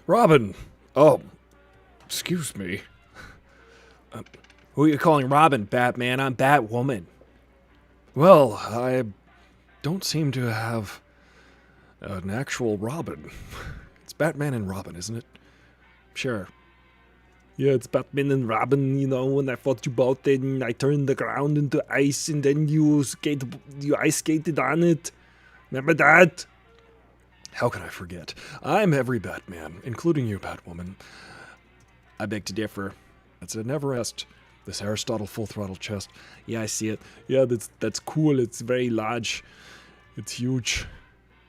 Robin! Oh, excuse me. Who are you calling Robin, Batman? I'm Batwoman. Well, I don't seem to have an actual Robin. It's Batman and Robin, isn't it? Sure. Yeah, it's Batman and Robin, you know, when I fought you both and I turned the ground into ice and then you ice skated on it. Remember that? How can I forget? I'm every Batman, including you, Batwoman. I beg to differ. It's a never rest. This Aristotle full throttle chest. Yeah, I see it. Yeah, that's cool. It's very large. It's huge.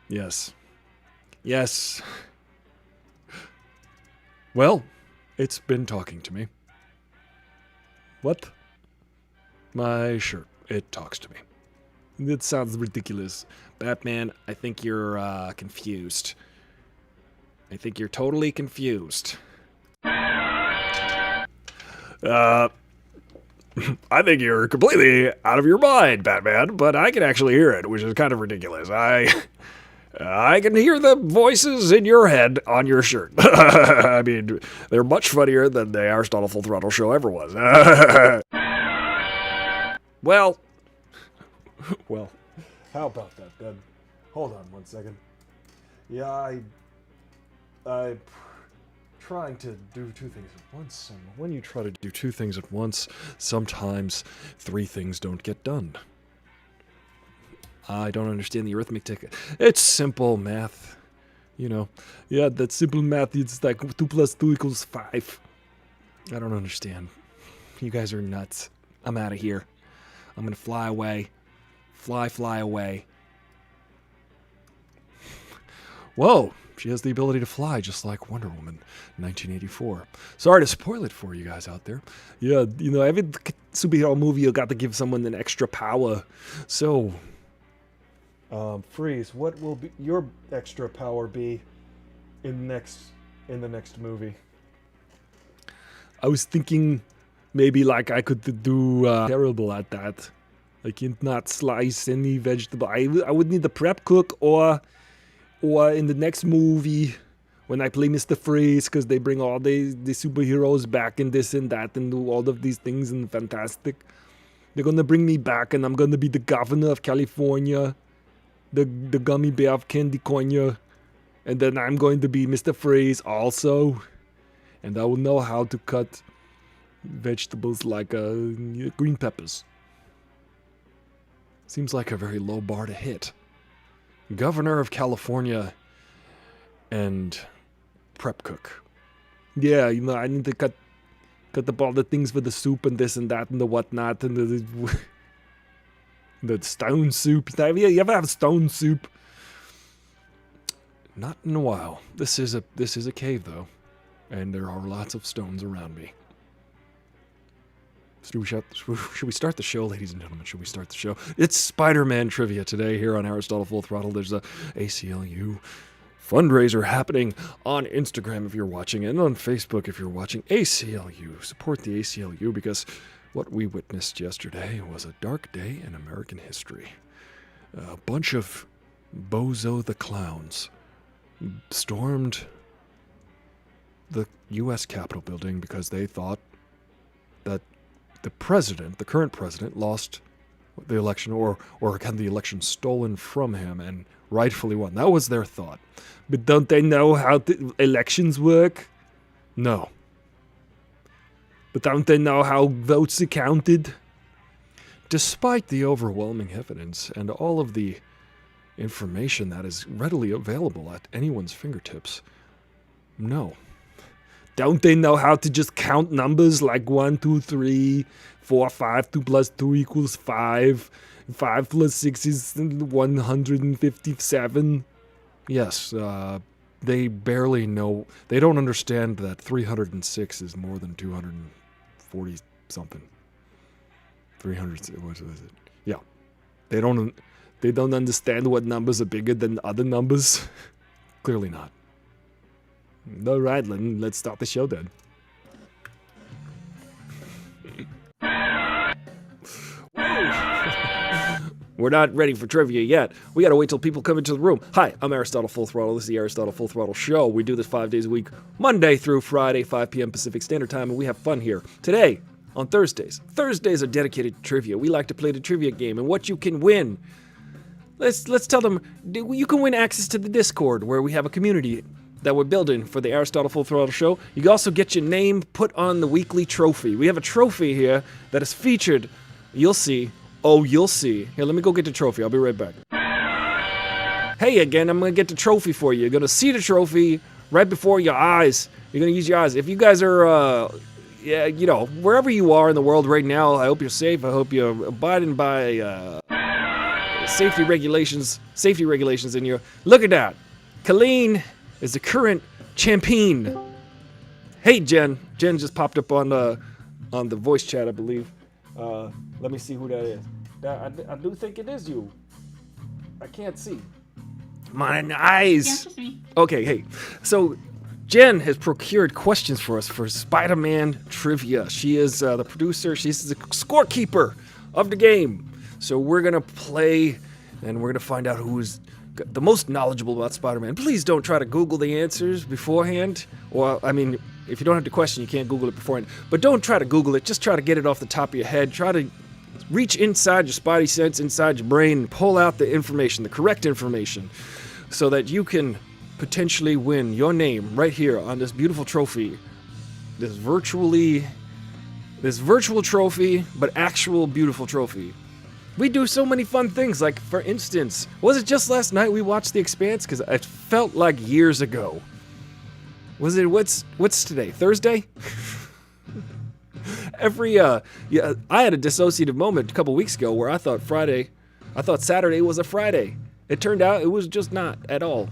Yes. Yes. Well, it's been talking to me. What? My shirt. It talks to me. That sounds ridiculous. Batman, I think you're confused. I think you're totally confused. I think you're completely out of your mind, Batman, but I can actually hear it, which is kind of ridiculous. I can hear the voices in your head on your shirt. I mean, they're much funnier than the Aristotle Full Throttle show ever was. Well, how about that, then? Hold on one second. Yeah, I'm trying to do two things at once, and when you try to do two things at once, sometimes three things don't get done. I don't understand the arithmetic. It's simple math, you know. Yeah, that's simple math. It's like 2 + 2 = 5. I don't understand. You guys are nuts. I'm out of here. I'm gonna fly away. Fly away. Whoa, she has the ability to fly just like Wonder Woman, 1984. Sorry to spoil it for you guys out there. Yeah, you know, every superhero movie you got to give someone an extra power. So, Freeze, what will be your extra power be in the next movie? I was thinking maybe like I could do terrible at that. I can't not slice any vegetable. I would need the prep cook or in the next movie when I play Mr. Freeze, because they bring all the superheroes back and this and that and do all of these things and fantastic. They're gonna bring me back and I'm gonna be the governor of California, the gummy bear of Candy Corner, and then I'm going to be Mr. Freeze also, and I will know how to cut vegetables like green peppers. Seems like a very low bar to hit. Governor of California and prep cook. Yeah, you know, I need to cut up all the things for the soup and this and that and the whatnot and the stone soup. You ever have stone soup? Not in a while. This is a cave though, and there are lots of stones around me. Should we start the show, ladies and gentlemen? Should we start the show? It's Spider-Man trivia today here on Aristotle Full Throttle. There's a ACLU fundraiser happening on Instagram if you're watching, and on Facebook if you're watching. ACLU. Support the ACLU, because what we witnessed yesterday was a dark day in American history. A bunch of Bozo the Clowns stormed the U.S. Capitol building because they thought that the current president, lost the election or had the election stolen from him and rightfully won. That was their thought. But don't they know how the elections work? No. But don't they know how votes are counted? Despite the overwhelming evidence and all of the information that is readily available at anyone's fingertips, no. Don't they know how to just count numbers like 1, 2, 3, 4, 5, 2 + 2 = 5, 5 + 6 is 157? Yes, they barely know. They don't understand that 306 is more than 240 something. 300, what is it? Yeah. They don't understand what numbers are bigger than other numbers. Clearly not. All right, let's start the show then. We're not ready for trivia yet. We gotta wait till people come into the room. Hi, I'm Aristotle Full Throttle. This is the Aristotle Full Throttle Show. We do this 5 days a week, Monday through Friday, 5 p.m. Pacific Standard Time, and we have fun here. Today, on Thursdays. Thursdays are dedicated to trivia. We like to play the trivia game, and what you can win. Let's tell them, you can win access to the Discord, where we have a community that we're building for the Aristotle Full Throttle Show. You can also get your name put on the weekly trophy. We have a trophy here that is featured. You'll see. Oh, you'll see. Here, let me go get the trophy. I'll be right back. Hey again, I'm going to get the trophy for you. You're going to see the trophy right before your eyes. You're going to use your eyes. If you guys are, yeah, you know, wherever you are in the world right now, I hope you're safe. I hope you're abiding by safety regulations in your... Look at that. Colleen is the current champion. Hey, Jen. Jen just popped up on the voice chat, I believe. Let me see who that is. I do think it is you. I can't see. My eyes. Yeah, it's me. Okay, hey. So, Jen has procured questions for us for Spider-Man trivia. She is the producer. She's the scorekeeper of the game. So we're going to play, and we're going to find out who's the most knowledgeable about Spider-Man. Please don't try to Google the answers beforehand. Or, I mean, if you don't have the question, you can't Google it beforehand. But don't try to Google it. Just try to get it off the top of your head. Try to reach inside your spidey sense, inside your brain, and pull out the information, the correct information, so that you can potentially win your name right here on this beautiful trophy. This virtual trophy, but actual beautiful trophy. We do so many fun things, like, for instance, was it just last night we watched The Expanse? Because it felt like years ago. Was it, what's today, Thursday? Yeah, I had a dissociative moment a couple weeks ago where I thought Saturday was a Friday. It turned out it was just not at all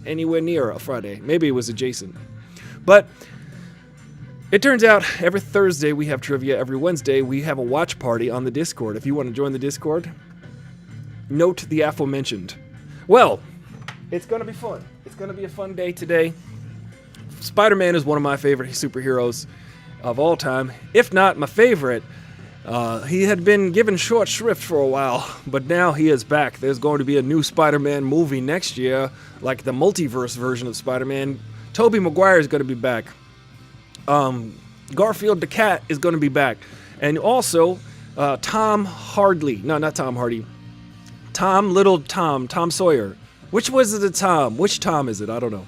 anywhere near a Friday. Maybe it was adjacent. But it turns out every Thursday we have trivia. Every Wednesday we have a watch party on the Discord. If you want to join the Discord, note the aforementioned. Well, it's going to be fun. It's going to be a fun day today. Spider-Man is one of my favorite superheroes of all time, if not my favorite. He had been given short shrift for a while, but now he is back. There's going to be a new Spider-Man movie next year, like the multiverse version of Spider-Man. Tobey Maguire is going to be back. Garfield the Cat is going to be back. And also, Tom Sawyer. Which was the Tom? Which Tom is it? I don't know.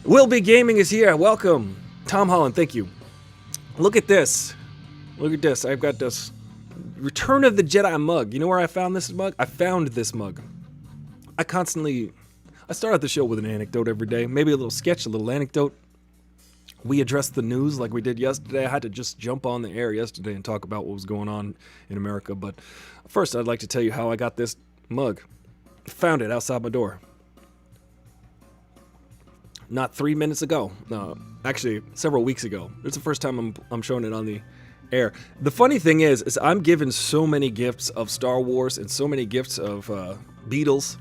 Will Be Gaming is here. Welcome. Tom Holland, thank you. Look at this. Look at this. I've got this Return of the Jedi mug. You know where I found this mug? I found this mug. I start out the show with an anecdote every day. Maybe a little sketch, a little anecdote. We addressed the news like we did yesterday. I had to just jump on the air yesterday and talk about what was going on in America. But first, I'd like to tell you how I got this mug. Found it outside my door. Not 3 minutes ago. No, actually, several weeks ago. It's the first time I'm showing it on the air. The funny thing is I'm given so many gifts of Star Wars and so many gifts of Beatles,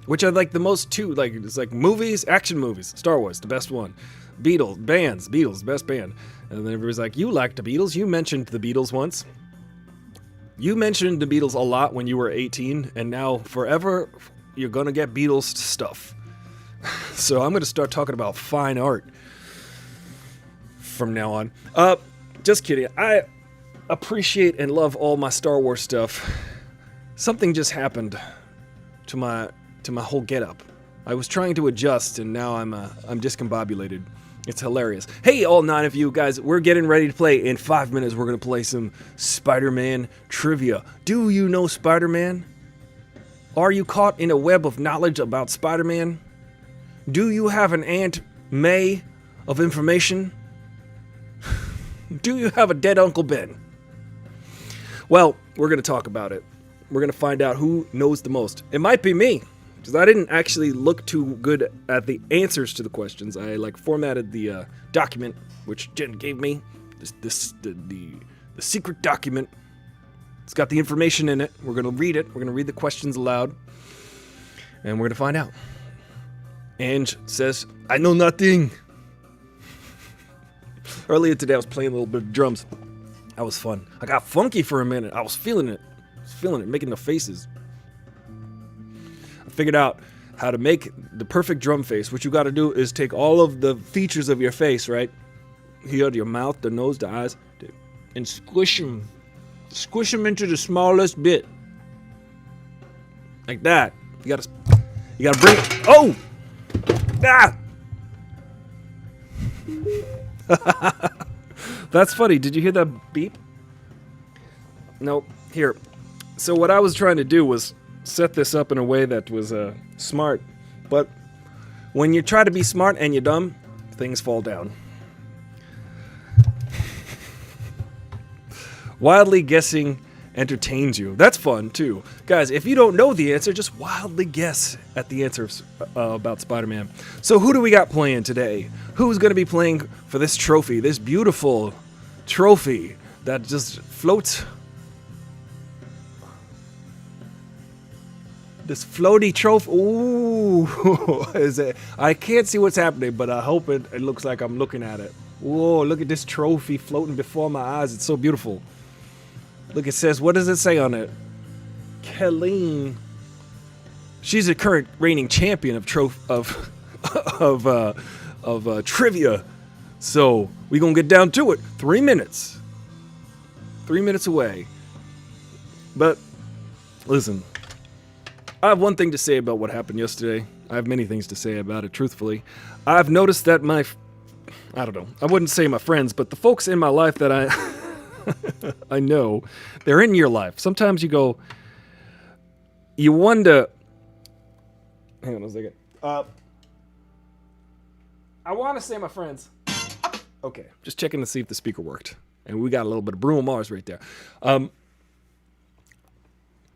which I like the most too. Like, it's like movies, action movies. Star Wars, the best one. Beatles, best band. And then everybody's like, you like the Beatles? You mentioned the Beatles once. You mentioned the Beatles a lot when you were 18, and now forever you're gonna get Beatles stuff. So I'm gonna start talking about fine art from now on. Just kidding. I appreciate and love all my Star Wars stuff. Something just happened to my whole getup. I was trying to adjust, and now I'm discombobulated. It's hilarious. Hey, all 9 of you guys, we're getting ready to play. In 5 minutes, we're gonna play some Spider-Man trivia. Do you know Spider-Man? Are you caught in a web of knowledge about Spider-Man? Do you have an Aunt May of information? Do you have a dead Uncle Ben? Well, we're going to talk about it. We're going to find out who knows the most. It might be me, because I didn't actually look too good at the answers to the questions. I formatted the document, which Jen gave me. The secret document. It's got the information in it. We're going to read it. We're going to read the questions aloud. And we're going to find out. Ange says, I know nothing. Earlier today, I was playing a little bit of drums. That was fun. I got funky for a minute. I was feeling it. was feeling it, making the faces. I figured out how to make the perfect drum face. What you got to do is take all of the features of your face, right? Here, your mouth, the nose, the eyes, and squish them. Squish them into the smallest bit. Like that. You gotta bring it. Oh! Ah! That's funny. Did you hear that beep? Nope. Here. So what I was trying to do was set this up in a way that was smart. But when you try to be smart and you're dumb, things fall down. Wildly guessing entertains you. That's fun, too. Guys, if you don't know the answer, just wildly guess at the answers about Spider-Man. So who do we got playing today? Who's going to be playing for this trophy, this beautiful trophy that just floats? This floaty trophy. Ooh. Is it? I can't see what's happening, but I hope it looks like I'm looking at it. Whoa, look at this trophy floating before my eyes. It's so beautiful. Look, it says, what does it say on it? Colleen. She's a current reigning champion of trivia. So we gonna get down to it. 3 minutes. 3 minutes away. But listen, I have one thing to say about what happened yesterday. I have many things to say about it, truthfully. I've noticed that I don't know, I wouldn't say my friends, but the folks in my life that I know, they're in your life. Sometimes you wonder. Hang on a second. I want to say my friends. Okay, just checking to see if the speaker worked. And we got a little bit of Bruno Mars right there.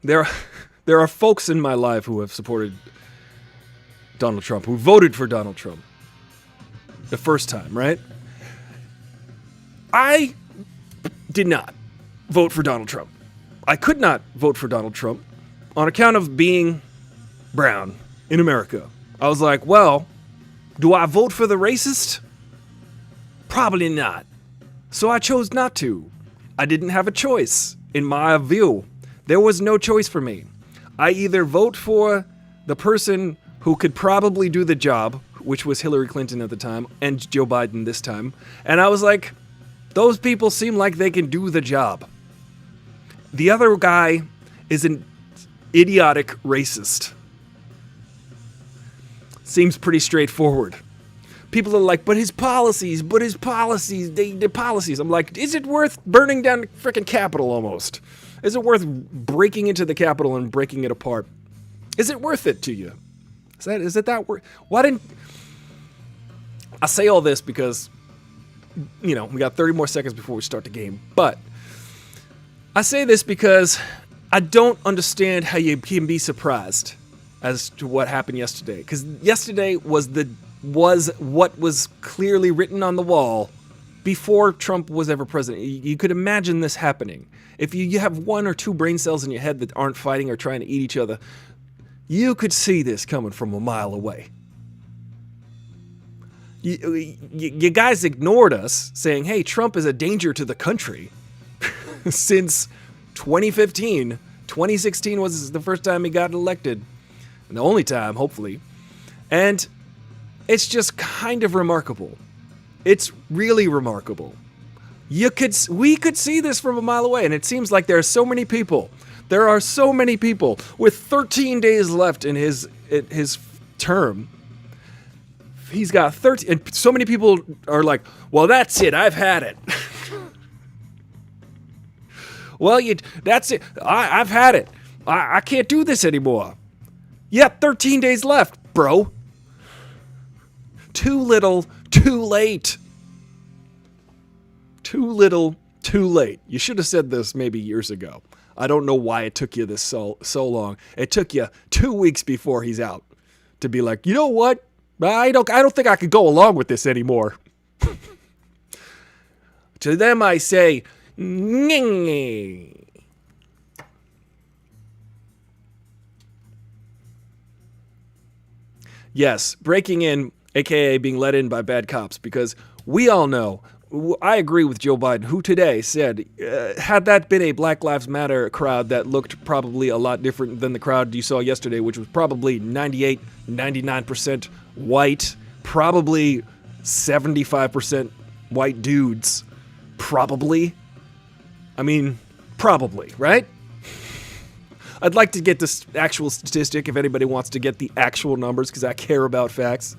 There are folks in my life who have supported Donald Trump, who voted for Donald Trump the first time, right? I did not vote for Donald Trump. I could not vote for Donald Trump on account of being brown in America. I was like, well, do I vote for the racist? Probably not. So I chose not to. I didn't have a choice. In my view, there was no choice for me. I either vote for the person who could probably do the job, which was Hillary Clinton at the time, and Joe Biden this time. And I was like, those people seem like they can do the job. The other guy is an idiotic racist. Seems pretty straightforward. People are like, but his policies, the policies. I'm like, is it worth burning down the frickin' Capitol almost? Is it worth breaking into the Capitol and breaking it apart? Is it worth it to you? Is it that worth? Why didn't I say all this because, we got 30 more seconds before we start the game. But I say this because I don't understand how you can be surprised as to what happened yesterday. Because yesterday was what was clearly written on the wall before Trump was ever president. You could imagine this happening. If you have one or two brain cells in your head that aren't fighting or trying to eat each other, you could see this coming from a mile away. You guys ignored us saying, hey, Trump is a danger to the country since 2015. 2016 was the first time he got elected. And the only time, hopefully. And it's just kind of remarkable. It's really remarkable. We could see this from a mile away, and it seems like there are so many people. There are so many people with 13 days left in his term. He's got 13, and so many people are like, well, that's it. I've had it. Well, that's it. I've had it. I can't do this anymore. Yeah, 13 days left, bro. Too little, too late. Too little, too late. You should have said this maybe years ago. I don't know why it took you this so long. It took you 2 weeks before he's out to be like, you know what? I don't think I could go along with this anymore. To them I say, Nyeh. Yes, breaking in, aka being let in by bad cops, because we all know I agree with Joe Biden, who today said, had that been a Black Lives Matter crowd that looked probably a lot different than the crowd you saw yesterday, which was probably 98, 99% white, probably 75% white dudes. Probably. I mean, probably, right? I'd like to get this actual statistic if anybody wants to get the actual numbers, because I care about facts.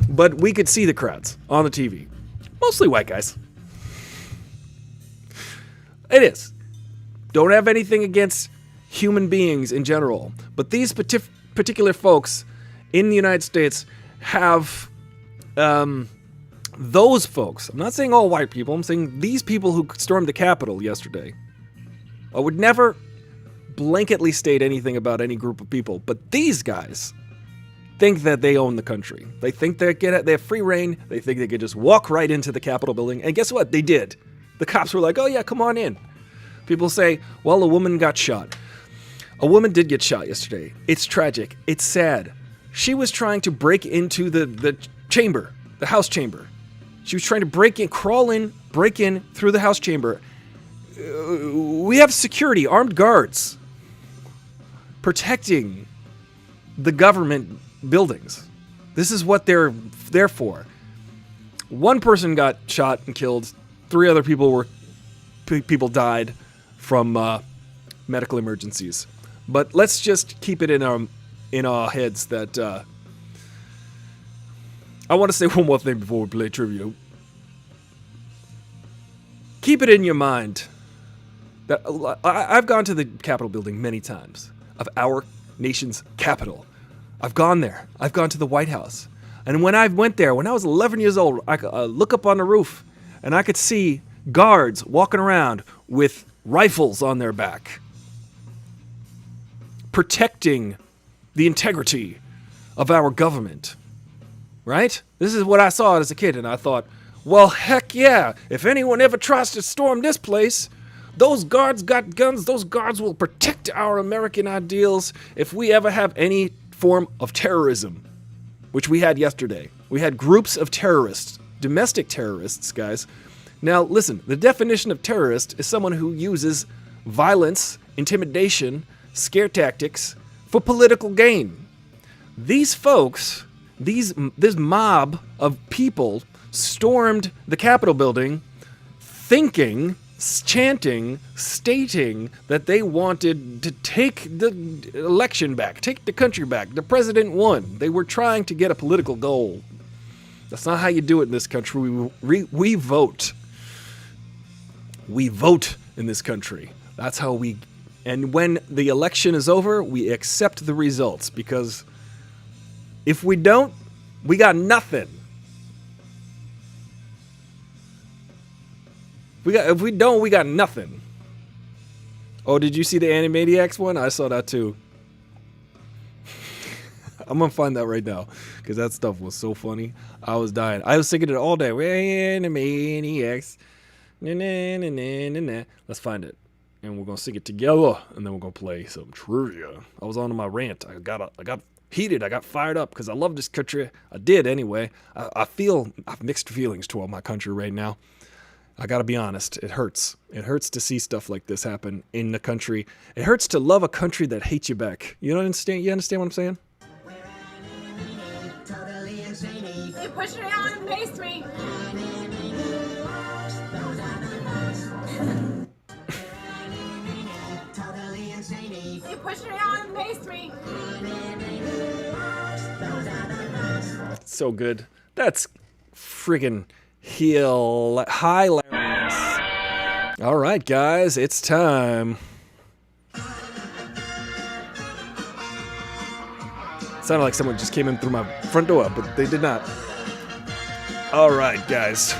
But we could see the crowds on the TV. Mostly white guys. It is. Don't have anything against human beings in general. But these particular folks in the United States have those folks. I'm not saying all white people. I'm saying these people who stormed the Capitol yesterday. I would never blanketly state anything about any group of people. But these guys think that they own the country. They think they have free reign. They think they could just walk right into the Capitol building. And guess what? They did. The cops were like, oh yeah, come on in. People say, well, a woman got shot. A woman did get shot yesterday. It's tragic. It's sad. She was trying to break into the chamber, the House chamber. She was trying to break in through the House chamber. We have security, armed guards, protecting the government buildings. This is what they're there for. One person got shot and killed. 3 other people died from medical emergencies. But let's just keep it in our heads that I want to say one more thing before we play trivia. Keep it in your mind that I've gone to the Capitol building many times, of our nation's capital. I've gone there. I've gone to the White House. And when I went there, when I was 11 years old, I could look up on the roof and I could see guards walking around with rifles on their back, protecting the integrity of our government. Right? This is what I saw as a kid, and I thought, well, heck yeah, if anyone ever tries to storm this place, those guards got guns, those guards will protect our American ideals if we ever have any form of terrorism, which we had yesterday. We had groups of terrorists, domestic terrorists, guys. Now, listen, the definition of terrorist is someone who uses violence, intimidation, scare tactics for political gain. These folks, this mob of people stormed the Capitol building thinking, chanting, stating that they wanted to take the election back, take the country back. The president won. They were trying to get a political goal. That's not how you do it in this country. We vote. We vote in this country. That's how we... And when the election is over, we accept the results, because if we don't, we got nothing. If we don't, we got nothing. Oh, did you see the Animaniacs one? I saw that too. I'm gonna find that right now, because that stuff was so funny. I was dying. I was singing it all day. Animaniacs. Na, na, na, na, na, na. Let's find it. And we're gonna sing it together, and then we're gonna play some trivia. I was on my rant. I got heated. I got fired up because I love this country. I did anyway. I've mixed feelings toward my country right now. I gotta be honest. It hurts. It hurts to see stuff like this happen in the country. It hurts to love a country that hates you back. You understand? You understand what I'm saying? You pushed me on and paced me. You pushed me on and paced me. So good. That's friggin' hilarious. All right, guys, it's time. Sounded like someone just came in through my front door, but they did not. All right, guys.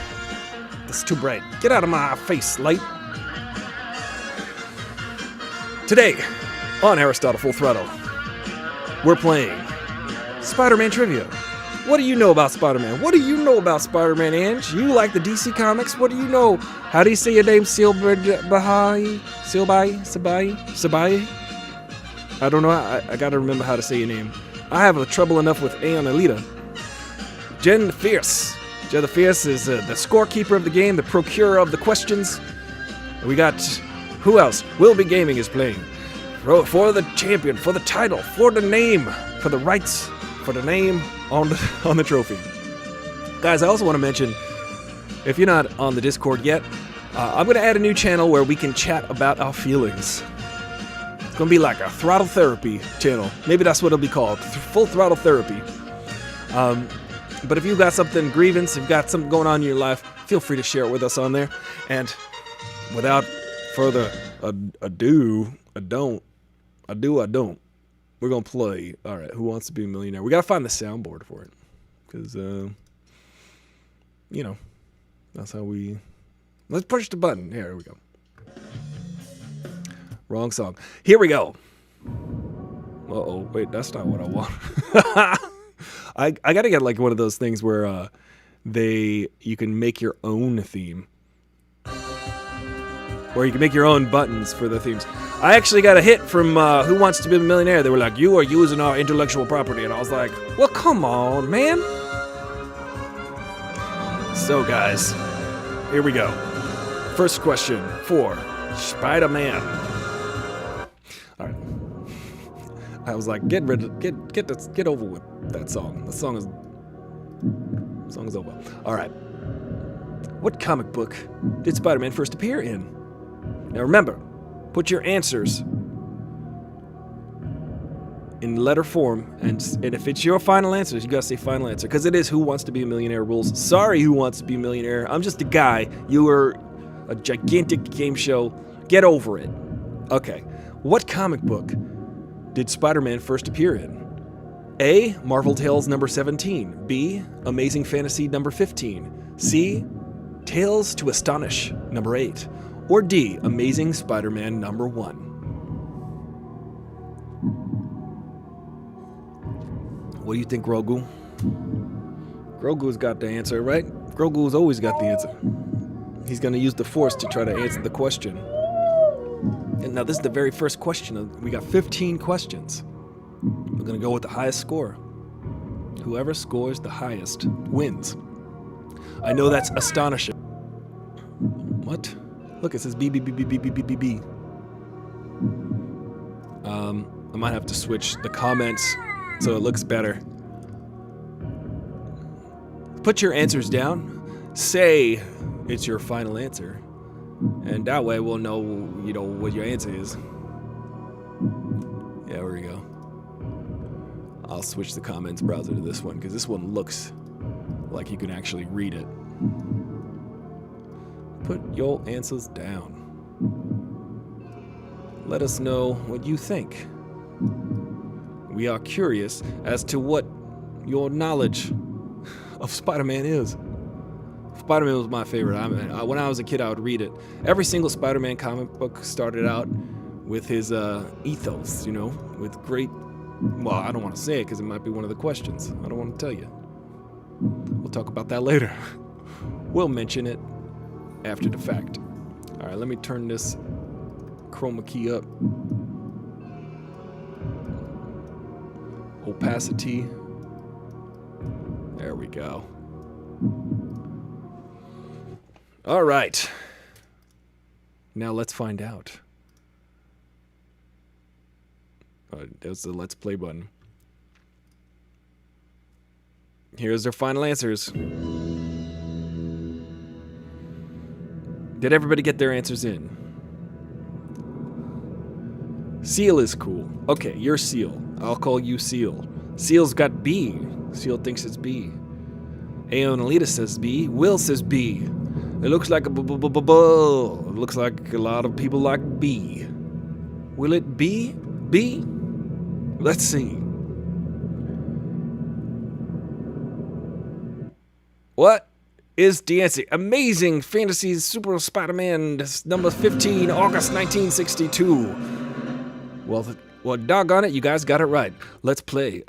That's too bright. Get out of my face, light. Today, on Aristotle Full Throttle, we're playing Spider-Man Trivia. What do you know about Spider-Man? What do you know about Spider-Man, Ange? You like the DC Comics? What do you know? How do you say your name? Silbai? I don't know. I gotta remember how to say your name. I have trouble enough with A on Alita. Jen Fierce. Joe the Fierce is the scorekeeper of the game, the procurer of the questions. We got, who else? Will Be Gaming is playing. For the champion, for the title, for the name, for the rights, for the name on the trophy. Guys, I also want to mention, if you're not on the Discord yet, I'm going to add a new channel where we can chat about our feelings. It's going to be like a throttle therapy channel. Maybe that's what it'll be called, full throttle therapy. But if you've got something grievance, if you've got something going on in your life, feel free to share it with us on there. And without further ado, I don't. We're going to play. All right, Who Wants to Be a Millionaire? We got to find the soundboard for it. Because, you know, that's how we... Let's push the button. Here we go. Wrong song. Here we go. Uh-oh. Wait, that's not what I want. I got to get like one of those things where you can make your own theme. Or you can make your own buttons for the themes. I actually got a hit from Who Wants to Be a Millionaire. They were like, you are using our intellectual property. And I was like, well, come on, man. So, guys, here we go. First question for Spider-Man. All right. I was like, get over with that song. The song is over. All right. What comic book did Spider-Man first appear in? Now remember, put your answers in letter form, and if it's your final answers, you gotta say final answer, because it is Who Wants to Be a Millionaire rules. Sorry, Who Wants to Be a Millionaire? I'm just a guy. You are a gigantic game show. Get over it. Okay. What comic book did Spider-Man first appear in? A. Marvel Tales number 17. B. Amazing Fantasy number 15. C. Tales to Astonish number 8. Or D. Amazing Spider-Man number 1. What do you think, Grogu? Grogu's got the answer, right? Grogu's always got the answer. He's going to use the Force to try to answer the question. And now this is the very first question. We got 15 questions. We're going to go with the highest score. Whoever scores the highest wins. I know that's astonishing. What? Look, it says B, B, B, B, B, B, B, B, B. I might have to switch the comments so it looks better. Put your answers down. Say it's your final answer. And that way we'll know, you know, what your answer is. Yeah, there we go. I'll switch the comments browser to this one, because this one looks like you can actually read it. Put your answers down. Let us know what you think. We are curious as to what your knowledge of Spider-Man is. Spider-Man was my favorite. When I was a kid, I would read it. Every single Spider-Man comic book started out with his ethos, you know, with great... Well, I don't want to say it because it might be one of the questions. I don't want to tell you. We'll talk about that later. We'll mention it after the fact. All right, let me turn this chroma key up. Opacity. There we go. All right. Now let's find out. There's the Let's Play button. Here's their final answers. Did everybody get their answers in? Seal is cool. Okay, you're Seal. I'll call you Seal. Seal's got B. Seal thinks it's B. Aeonalita says B. Will says B. It looks like a bull. It looks like a lot of people like B. Will it be B? Let's see. What is the answer? Amazing Fantasy Super Spider-Man number 15, August 1962. Well, doggone it, you guys got it right. Let's play.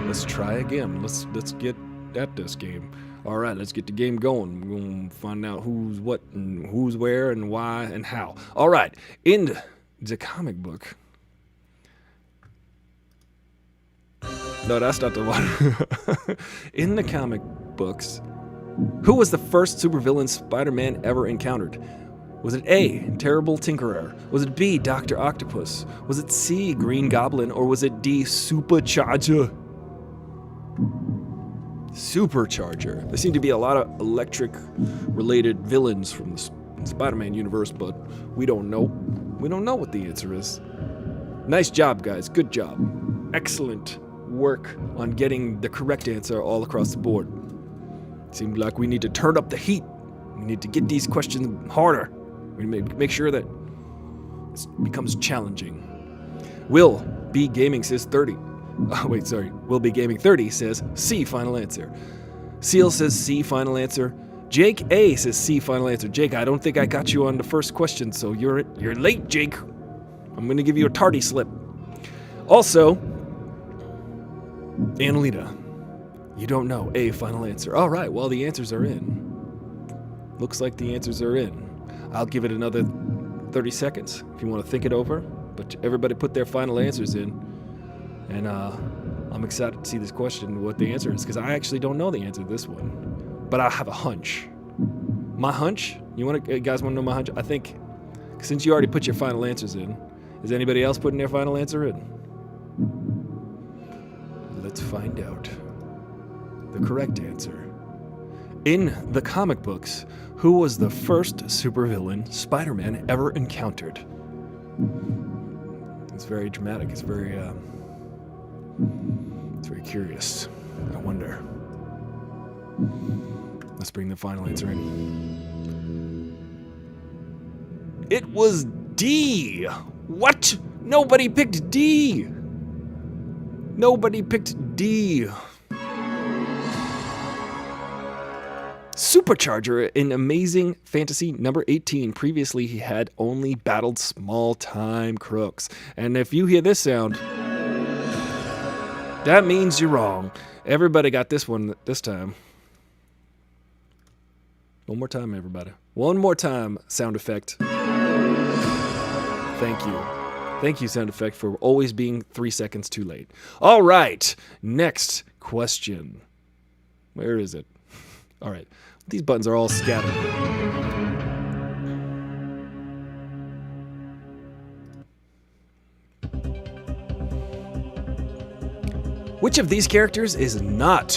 Let's try again. Let's get at this game. All right, let's get the game going. We're going to find out who's what and who's where and why and how. All right, in the comic book. No, that's not the one. In the comic books, who was the first supervillain Spider-Man ever encountered? Was it A, Terrible Tinkerer? Was it B, Dr. Octopus? Was it C, Green Goblin? Or was it D, Supercharger? Supercharger. There seem to be a lot of electric-related villains from the Spider-Man universe, but we don't know. We don't know what the answer is. Nice job, guys. Good job. Excellent work on getting the correct answer all across the board. Seemed like we need to turn up the heat. We need to get these questions harder. We make sure that it becomes challenging. Will B Gaming says 30. Will Be Gaming 30 says C, final answer. Seal says C, final answer. Jake A says C, final answer. Jake, I don't think I got you on the first question, so you're late, Jake. I'm gonna give you a tardy slip. Also, Annalena, you don't know A, final answer. All right, well, the answers are in. Looks like the answers are in. I'll give it another 30 seconds if you want to think it over, but everybody put their final answers in. And I'm excited to see this question, what the answer is, because I actually don't know the answer to this one. But I have a hunch. My hunch? You guys want to know my hunch? I think, since you already put your final answers in, is anybody else putting their final answer in? Let's find out the correct answer. In the comic books, who was the first supervillain Spider-Man ever encountered? It's very dramatic. It's very curious. I wonder. Let's bring the final answer in. It was D. What? Nobody picked D. Nobody picked D. Supercharger in Amazing Fantasy number 18. Previously, he had only battled small-time crooks. And if you hear this sound, that means you're wrong. Everybody got this one this time. One more time, everybody. One more time, sound effect. Thank you. Thank you, sound effect, for always being 3 seconds too late. All right, next question. Where is it? All right, these buttons are all scattered. Which of these characters is not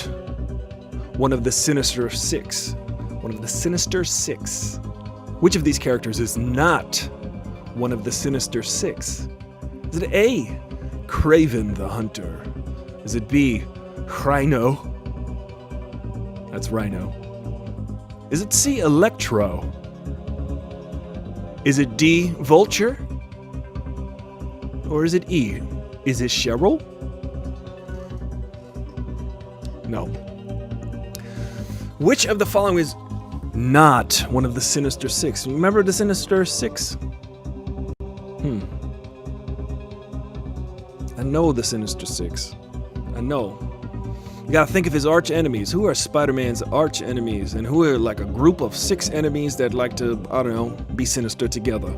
one of the Sinister Six? One of the Sinister Six. Which of these characters is not one of the Sinister Six? Is it A, Kraven the Hunter? Is it B, Rhino? That's Rhino. Is it C, Electro? Is it D, Vulture? Or is it E? Is it Cheryl? No. Which of the following is not one of the Sinister Six? Remember the Sinister Six? I know the Sinister Six. I know. You gotta think of his arch enemies. Who are Spider-Man's arch enemies? And who are like a group of 6 enemies that like to, I don't know, be sinister together?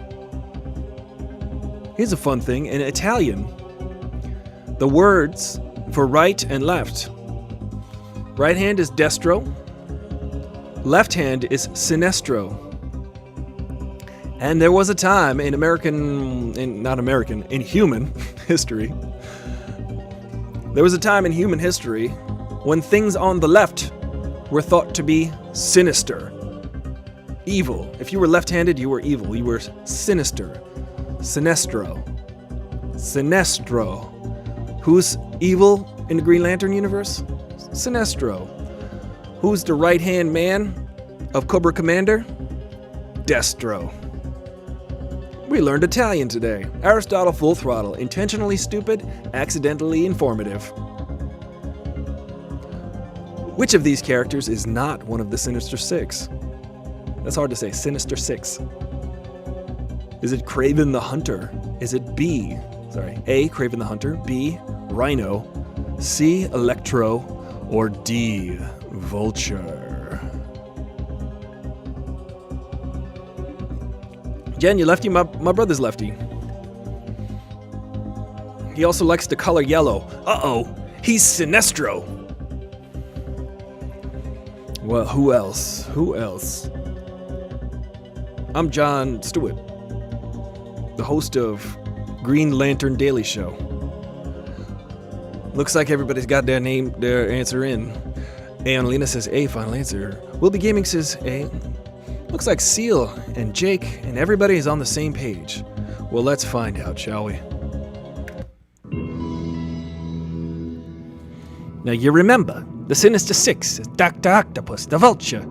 Here's a fun thing. In Italian, the words for right and left. Right hand is destro. Left hand is sinestro. And there was a time in human history. There was a time in human history when things on the left were thought to be sinister, evil. If you were left-handed, you were evil. You were sinister. Sinestro. Sinestro. Who's evil in the Green Lantern universe? Sinestro. Who's the right-hand man of Cobra Commander? Destro. We learned Italian today. Aristotle Full Throttle. Intentionally stupid, accidentally informative. Which of these characters is not one of the Sinister Six? That's hard to say. Sinister Six. Is it Kraven the Hunter? Is it A, Kraven the Hunter, B, Rhino, C, Electro, or D, Vulture? Jen, you lefty? My brother's lefty. He also likes the color yellow. Uh-oh, he's Sinestro. Well, who else? Who else? I'm John Stewart, the host of Green Lantern Daily Show. Looks like everybody's got their answer in. Annalena says A, final answer. Will Be Gaming says A. Looks like Seal and Jake and everybody is on the same page. Well, let's find out, shall we? Now you remember, the Sinister Six is Dr. Octopus, the Vulture,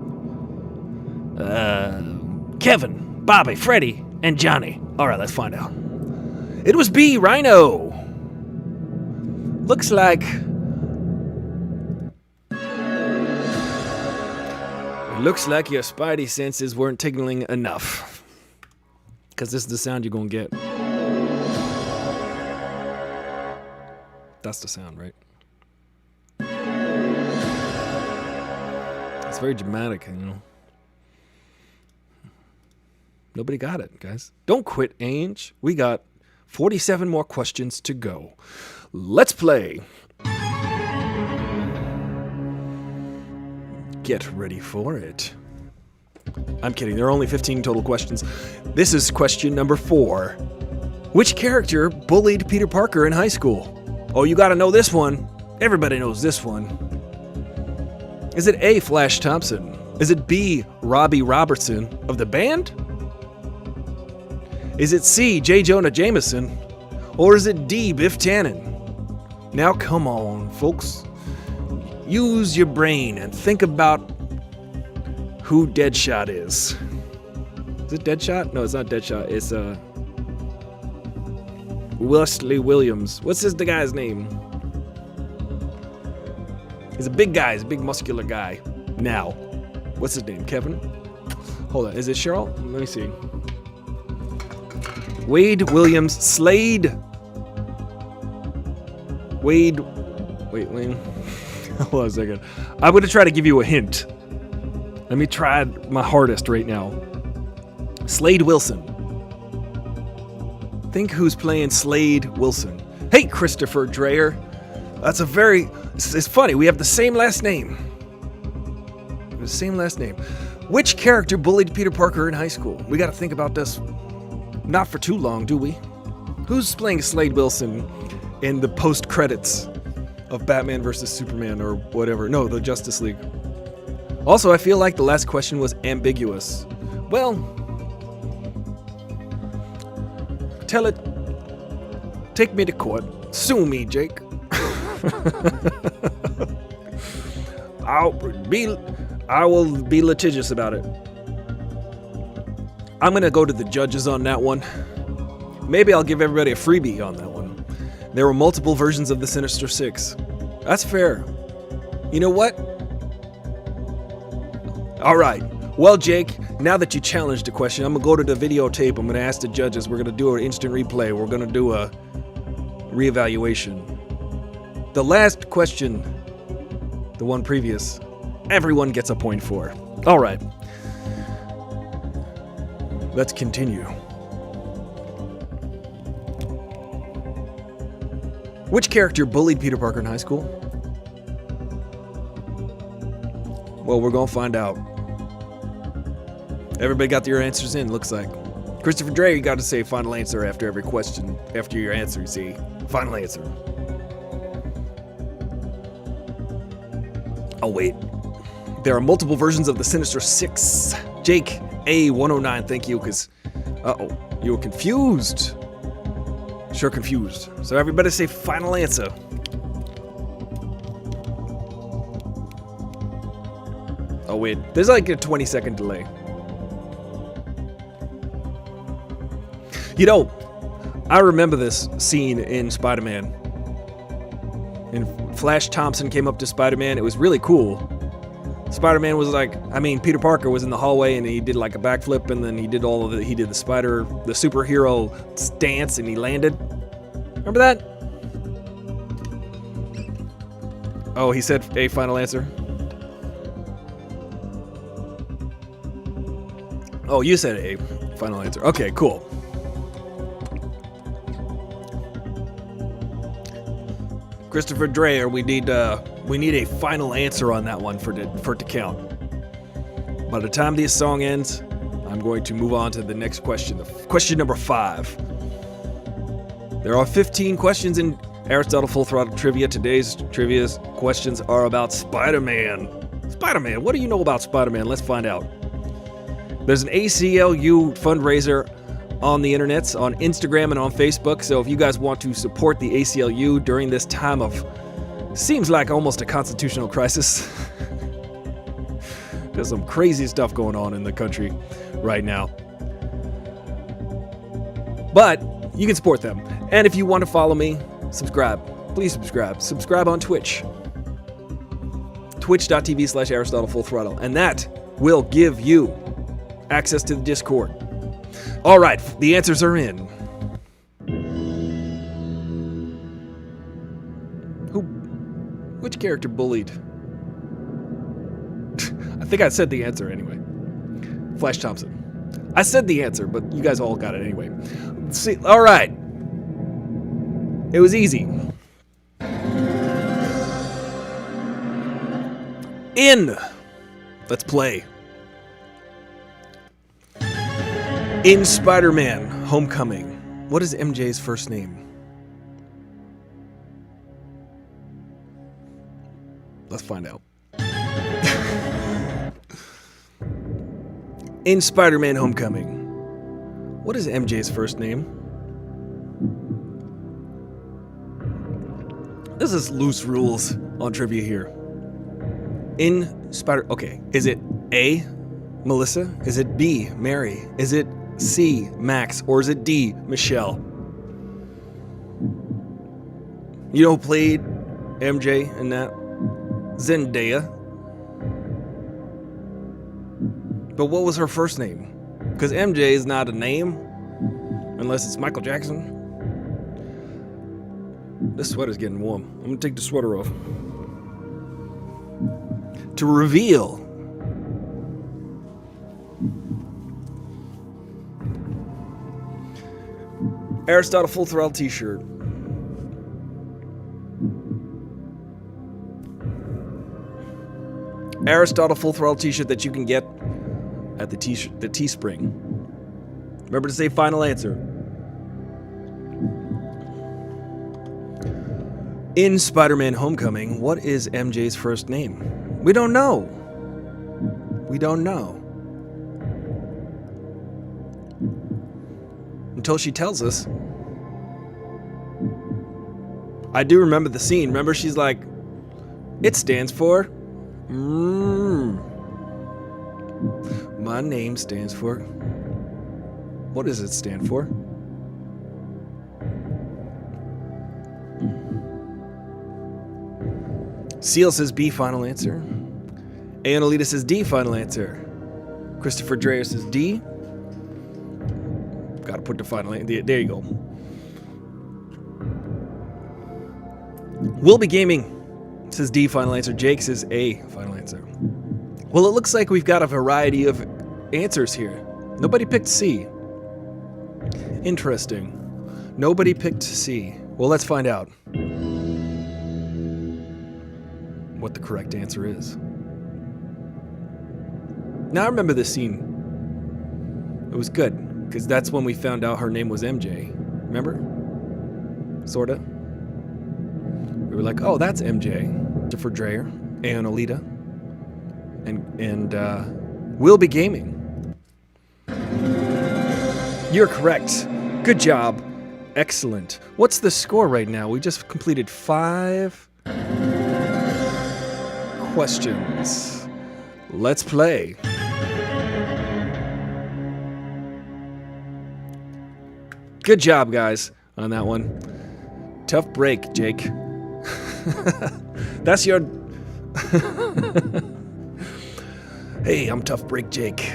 Kevin, Bobby, Freddy, and Johnny. Alright, let's find out. It was B, Rhino. Looks like... It looks like your spidey senses weren't tingling enough. Because this is the sound you're going to get. That's the sound, right? It's very dramatic, you know. Nobody got it, guys. Don't quit, Ange. We got 47 more questions to go. Let's play. Get ready for it. I'm kidding. There are only 15 total questions. This is question number 4. Which character bullied Peter Parker in high school? Oh, you gotta know this one. Everybody knows this one. Is it A, Flash Thompson? Is it B, Robbie Robertson of the band? Is it C, J. Jonah Jameson? Or is it D, Biff Tannen? Now come on, folks. Use your brain and think about who Deadshot is. Is it Deadshot? No, it's not Deadshot. It's Wesley Williams. What's the guy's name? He's a big guy. He's a big muscular guy. Now, what's his name? Kevin? Hold on. Is it Cheryl? Let me see. Wade Williams Slade. Wade. Wait. Hold on a second. I'm going to try to give you a hint. Let me try my hardest right now. Slade Wilson. Think who's playing Slade Wilson. Hey, Christopher Dreyer. That's a very... It's funny. We have the same last name. The same last name. Which character bullied Peter Parker in high school? We got to think about this. Not for too long, do we? Who's playing Slade Wilson in the post-credits of Batman vs. Superman or whatever? No, the Justice League. Also, I feel like the last question was ambiguous. Well, tell it. Take me to court. Sue me, Jake. I will be litigious about it. I'm gonna go to the judges on that one. Maybe I'll give everybody a freebie on that one. There were multiple versions of the Sinister Six. That's fair. You know what? All right. Well, Jake, now that you challenged the question, I'm gonna go to the videotape. I'm gonna ask the judges. We're gonna do an instant replay. We're gonna do a reevaluation. The last question, the one previous, everyone gets a point for. All right. Let's continue. Which character bullied Peter Parker in high school? Well, we're gonna find out. Everybody got their answers in, looks like. Christopher Dre, you got to say final answer after every question. After your answer, you see. Final answer. Oh, wait. There are multiple versions of the Sinister Six. Jake, A109, thank you, because... Uh-oh, you were confused. Sure confused. So everybody say final answer. Oh, wait. There's like a 20-second delay. You know, I remember this scene in Spider-Man. And Flash Thompson came up to Spider-Man. It was really cool. Spider-Man was like, Peter Parker was in the hallway and he did like a backflip and then he did the superhero stance and he landed. Remember that? Oh, he said a final answer. Oh, you said a final answer. Okay, cool. Christopher Dreyer, we need a final answer on that one for it to count. By the time this song ends, I'm going to move on to the next question. Question number 5. There are 15 questions in Aristotle Full Throttle Trivia. Today's trivia questions are about Spider-Man. Spider-Man, what do you know about Spider-Man? Let's find out. There's an ACLU fundraiser on the internets, on Instagram and on Facebook. So if you guys want to support the ACLU during this time of, seems like almost a constitutional crisis. There's some crazy stuff going on in the country right now. But you can support them. And if you want to follow me, subscribe. Please subscribe. Subscribe on Twitch. Twitch.tv/Aristotle Full Throttle. And that will give you access to the Discord. All right, the answers are in. Which character bullied? I think I said the answer anyway. Flash Thompson. I said the answer, but you guys all got it anyway. Let's see. All right. It was easy. Let's play. In Spider-Man Homecoming, what is MJ's first name? Let's find out. In Spider-Man Homecoming, what is MJ's first name? This is loose rules on trivia here. Okay, is it A, Melissa? Is it B, Mary? Is it C, Max? Or is it D, Michelle? You know who played MJ in that? Zendaya. But what was her first name? Because MJ is not a name, unless it's Michael Jackson. This sweater's getting warm. I'm gonna take the sweater off. To reveal. Aristotle Full Throttle t-shirt. Aristotle Full Throttle t-shirt that you can get at the Teespring. Remember to say final answer. In Spider-Man Homecoming, what is MJ's first name? We don't know. We don't know. Until she tells us. I do remember the scene. Remember, she's like, it stands for... My name stands for... What does it stand for? Seal says B, final answer. Annalita says D, final answer. Christopher Dreyer says D. Gotta put the final answer. There you go. We'll be gaming says D, final answer. Jake says A, final answer. Well, it looks like we've got a variety of answers here. Nobody picked C. Interesting. Nobody picked C. Well, let's find out what the correct answer is. Now I remember this scene. It was good, because that's when we found out her name was MJ. Remember? Sorta. We were like, oh, that's MJ. Christopher Dreyer, Annalita, and we'll be gaming. You're correct. Good job. Excellent. What's the score right now? We just completed 5 questions. Let's play. Good job, guys, on that one. Tough break, Jake. That's your... Hey, I'm Tough Break Jake.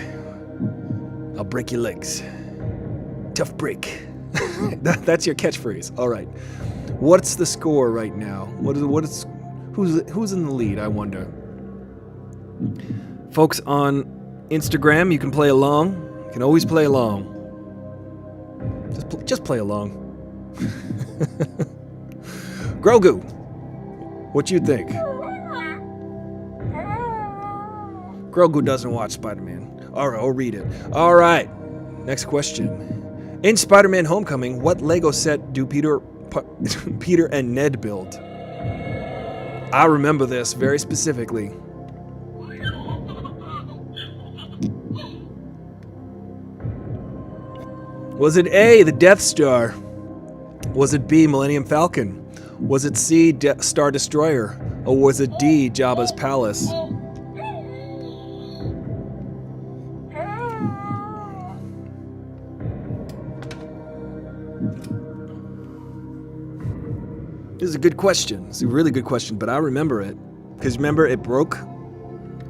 I'll break your legs. Tough break. That's your catchphrase. All right. What's the score right now? Who's in the lead, I wonder? Folks on Instagram, you can play along. You can always play along. Just play along. Grogu, what you think? Grogu doesn't watch Spider-Man. All right, I'll read it. All right. Next question. In Spider-Man Homecoming, what Lego set do Peter and Ned build? I remember this very specifically. Was it A, the Death Star? Was it B, Millennium Falcon? Was it C, Star Destroyer? Or was it D, Jabba's palace? This is a good question. It's a really good question, but I remember it. Because remember, it broke?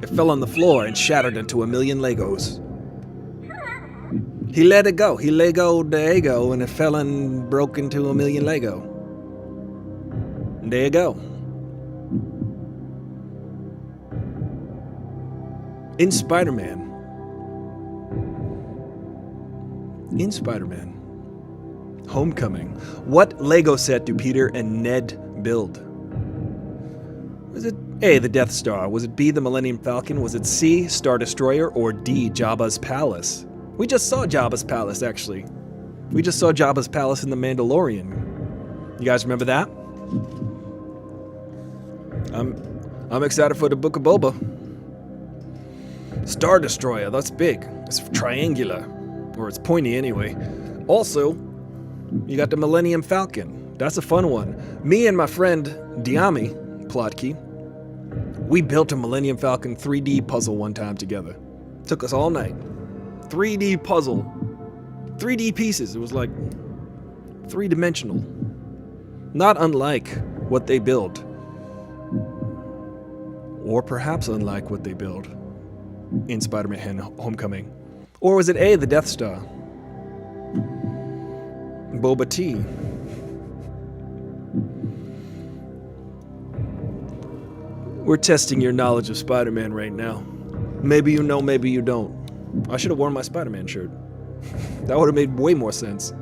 It fell on the floor and shattered into a million Legos. He let it go. He Legoed the ego and it fell and broke into a million Lego. And there you go. In Spider-Man, Homecoming, what Lego set do Peter and Ned build? Was it A, the Death Star? Was it B, the Millennium Falcon? Was it C, Star Destroyer? Or D, Jabba's palace? We just saw Jabba's palace, actually. We just saw Jabba's palace in The Mandalorian. You guys remember that? I'm excited for the Book of Boba. Star Destroyer, that's big. It's triangular. Or it's pointy anyway. Also, you got the Millennium Falcon. That's a fun one. Me and my friend Diami Plotke, we built a Millennium Falcon 3D puzzle one time together. Took us all night. 3D puzzle. 3D pieces. It was like three-dimensional. Not unlike what they build. Or perhaps unlike what they build in Spider-Man Homecoming. Or was it A, the Death Star? Boba T. We're testing your knowledge of Spider-Man right now. Maybe you know, maybe you don't. I should have worn my Spider-Man shirt. That would have made way more sense.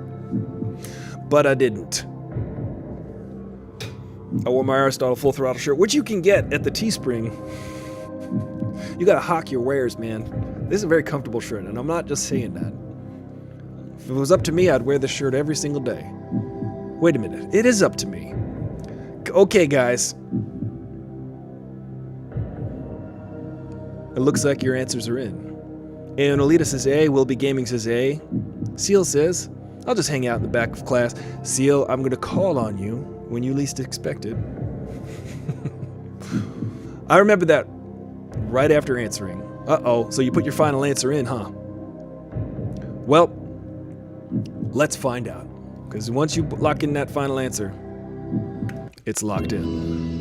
But I didn't. I wore my Aristotle Full Throttle shirt, which you can get at the Teespring. You gotta hawk your wares, man. This is a very comfortable shirt, and I'm not just saying that. If it was up to me, I'd wear this shirt every single day. Wait a minute. It is up to me. Okay, guys. It looks like your answers are in. Aeonolita says A. Will Be Gaming says A. Seal says, I'll just hang out in the back of class. Seal, I'm going to call on you when you least expect it. I remember that right after answering. Uh-oh, so you put your final answer in, huh? Well, let's find out. Because once you lock in that final answer, it's locked in.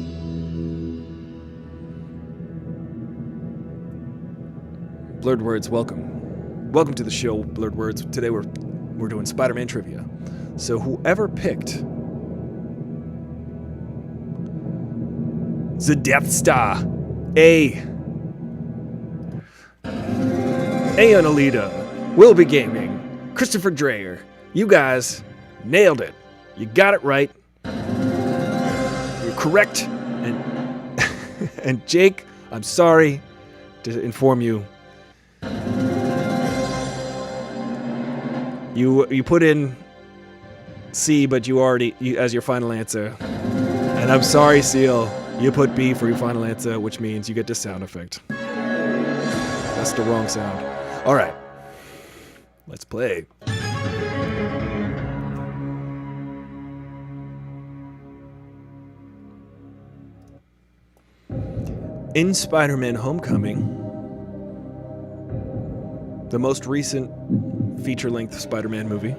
Blurred Words, welcome. Welcome to the show, Blurred Words. Today we're doing Spider-Man trivia. So whoever picked the Death Star, Aeonolita, Will Be Gaming, Christopher Dreyer, you guys nailed it. You got it right. You're correct. And Jake, I'm sorry to inform you. You put in C, but you as your final answer. And I'm sorry, Seal. You put B for your final answer, which means you get this sound effect. That's the wrong sound. All right. Let's play. In Spider-Man Homecoming, the most recent feature-length Spider-Man movie.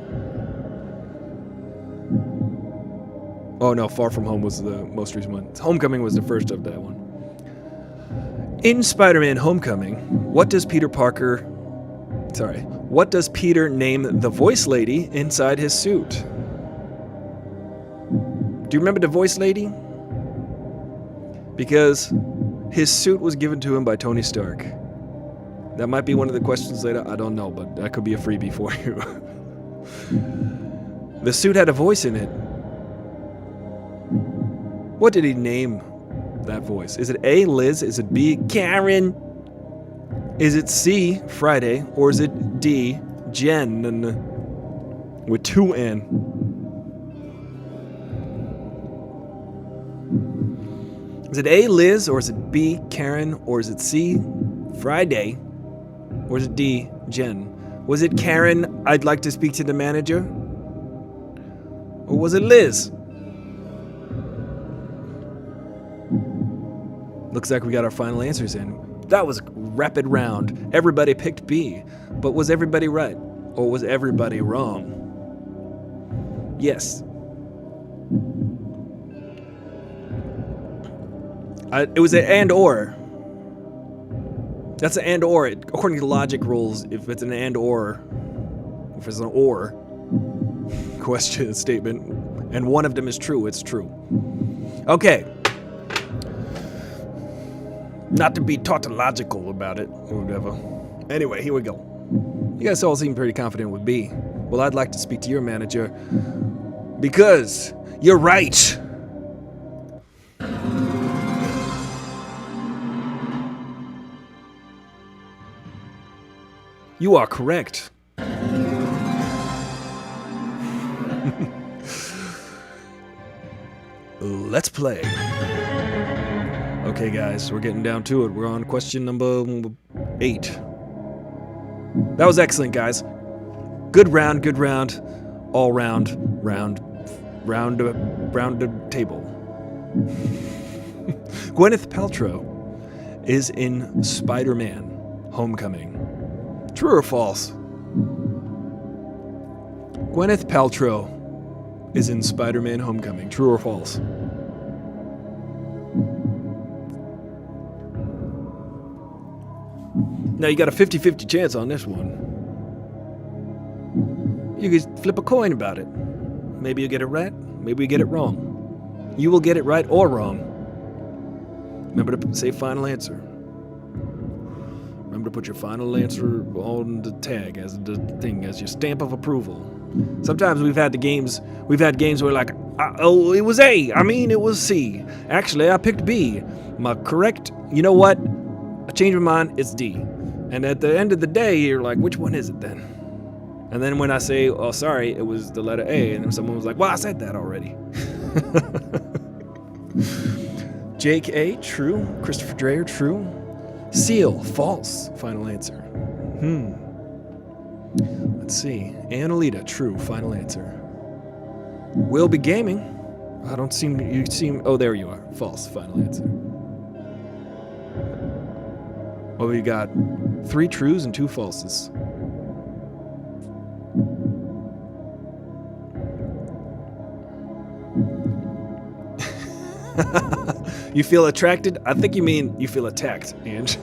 Oh no, Far From Home was the most recent one. Homecoming was the first of that one. In Spider-Man Homecoming, what does Peter name the voice lady inside his suit? Do you remember the voice lady? Because his suit was given to him by Tony Stark. That might be one of the questions later. I don't know, but that could be a freebie for you. The suit had a voice in it. What did he name that voice? Is it A, Liz? Is it B, Karen? Is it C, Friday, or is it D, Jen, with 2 N? Is it A, Liz, or is it B, Karen, or is it C, Friday, or is it D, Jen? Was it Karen, I'd like to speak to the manager? Or was it Liz? Looks like we got our final answers in. That was a rapid round. Everybody picked B, but was everybody right? Or was everybody wrong? Yes. It was an and or. That's an and or. According to logic rules, if it's an and or, if it's an or question statement, and one of them is true, it's true. Okay. Not to be tautological about it, or whatever. Anyway, here we go. You guys all seem pretty confident with B. Well, I'd like to speak to your manager, because you're right. You are correct. Let's play. Okay, guys, we're getting down to it. We're on question number 8. That was excellent, guys. Good round, all round table. Gwyneth Paltrow is in Spider-Man Homecoming. True or false? Gwyneth Paltrow is in Spider-Man Homecoming. True or false? Now you got a 50-50 chance on this one. You can flip a coin about it. Maybe you get it right, maybe you get it wrong. You will get it right or wrong. Remember to say final answer. Remember to put your final answer on the tag as the thing, as your stamp of approval. Sometimes we've had games where like, oh, it was A. I mean, it was C. Actually, I picked B. My correct, you know what? I changed my mind, it's D. And at the end of the day, you're like, which one is it then? And then when I say, oh, sorry, it was the letter A, and then someone was like, well, I said that already. Jake A, true. Christopher Dreyer, true. Seal, false. Final answer. Let's see. Annalita, true. Final answer. Will be gaming. Oh, there you are. False. Final answer. Well, we got 3 trues and 2 falses. You feel attracted? I think you mean you feel attacked, Ange.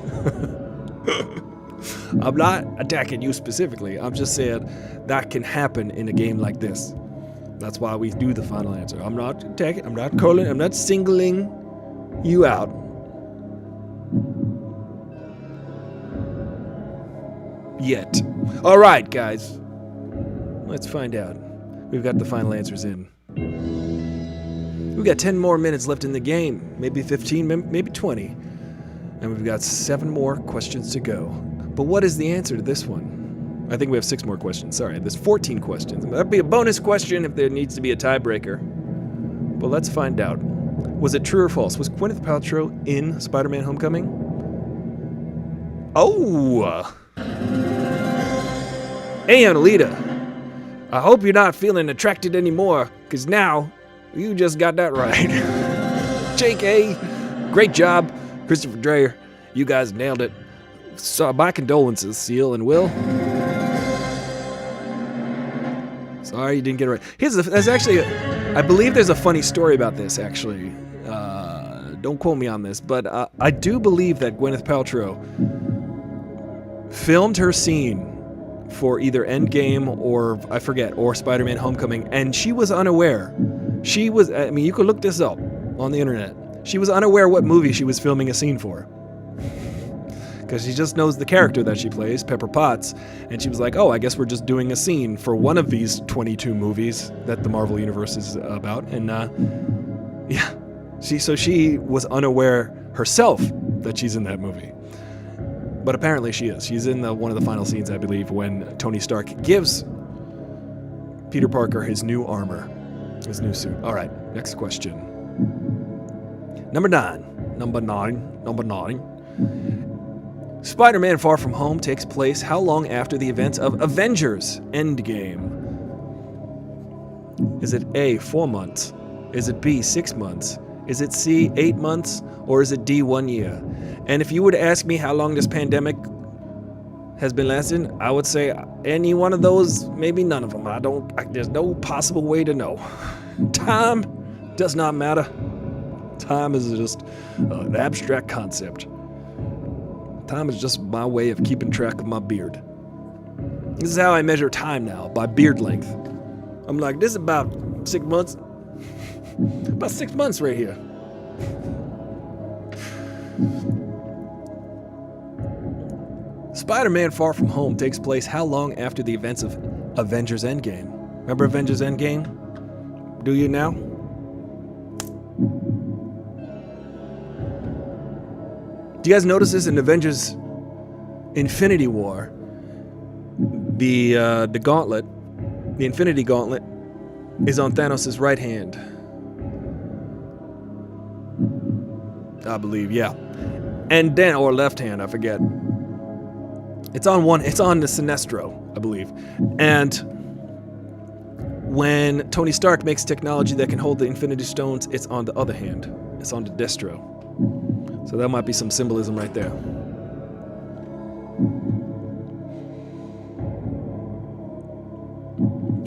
I'm not attacking you specifically. I'm just saying that can happen in a game like this. That's why we do the final answer. I'm not attacking, I'm not singling you out. Yet. All right, guys. Let's find out. We've got the final answers in. We've got 10 more minutes left in the game. Maybe 15, maybe 20. And we've got 7 more questions to go. But what is the answer to this one? I think we have 6 more questions. Sorry, there's 14 questions. That'd be a bonus question if there needs to be a tiebreaker. But let's find out. Was it true or false? Was Gwyneth Paltrow in Spider-Man Homecoming? Oh! Hey, Annalita. I hope you're not feeling attracted anymore, because now you just got that right. Jake A, great job. Christopher Dreyer, you guys nailed it. So my condolences, Seal and Will. Sorry you didn't get it right. There's actually, I believe there's a funny story about this, actually. Don't quote me on this, but I do believe that Gwyneth Paltrow filmed her scene for either Endgame or, I forget, or Spider-Man Homecoming, and she was unaware. I mean, you could look this up on the internet. She was unaware what movie she was filming a scene for. Because she just knows the character that she plays, Pepper Potts, and she was like, oh, I guess we're just doing a scene for one of these 22 movies that the Marvel Universe is about, and yeah. She was unaware herself that she's in that movie. But apparently she is. She's in one of the final scenes, I believe, when Tony Stark gives Peter Parker his new armor, his new suit. All right, next question. Number nine. Spider-Man Far From Home takes place how long after the events of Avengers Endgame? Is it A, 4 months? Is it B, 6 months? Is it C, 8 months? Or is it D, 1 year? And if you were to ask me how long this pandemic has been lasting, I would say any one of those, maybe none of them. There's no possible way to know. Time does not matter. Time is just an abstract concept. Time is just my way of keeping track of my beard. This is how I measure time now, by beard length. I'm like, this is about 6 months. About 6 months right here. Spider-Man Far From Home takes place how long after the events of Avengers Endgame? Remember Avengers Endgame? Do you now? Do you guys notice this in Avengers Infinity War? The gauntlet, the Infinity Gauntlet, is on Thanos' right hand. I believe, yeah. And then, or left hand, I forget. It's on the Sinestro, I believe. And when Tony Stark makes technology that can hold the Infinity Stones, it's on the other hand. It's on the Destro. So that might be some symbolism right there.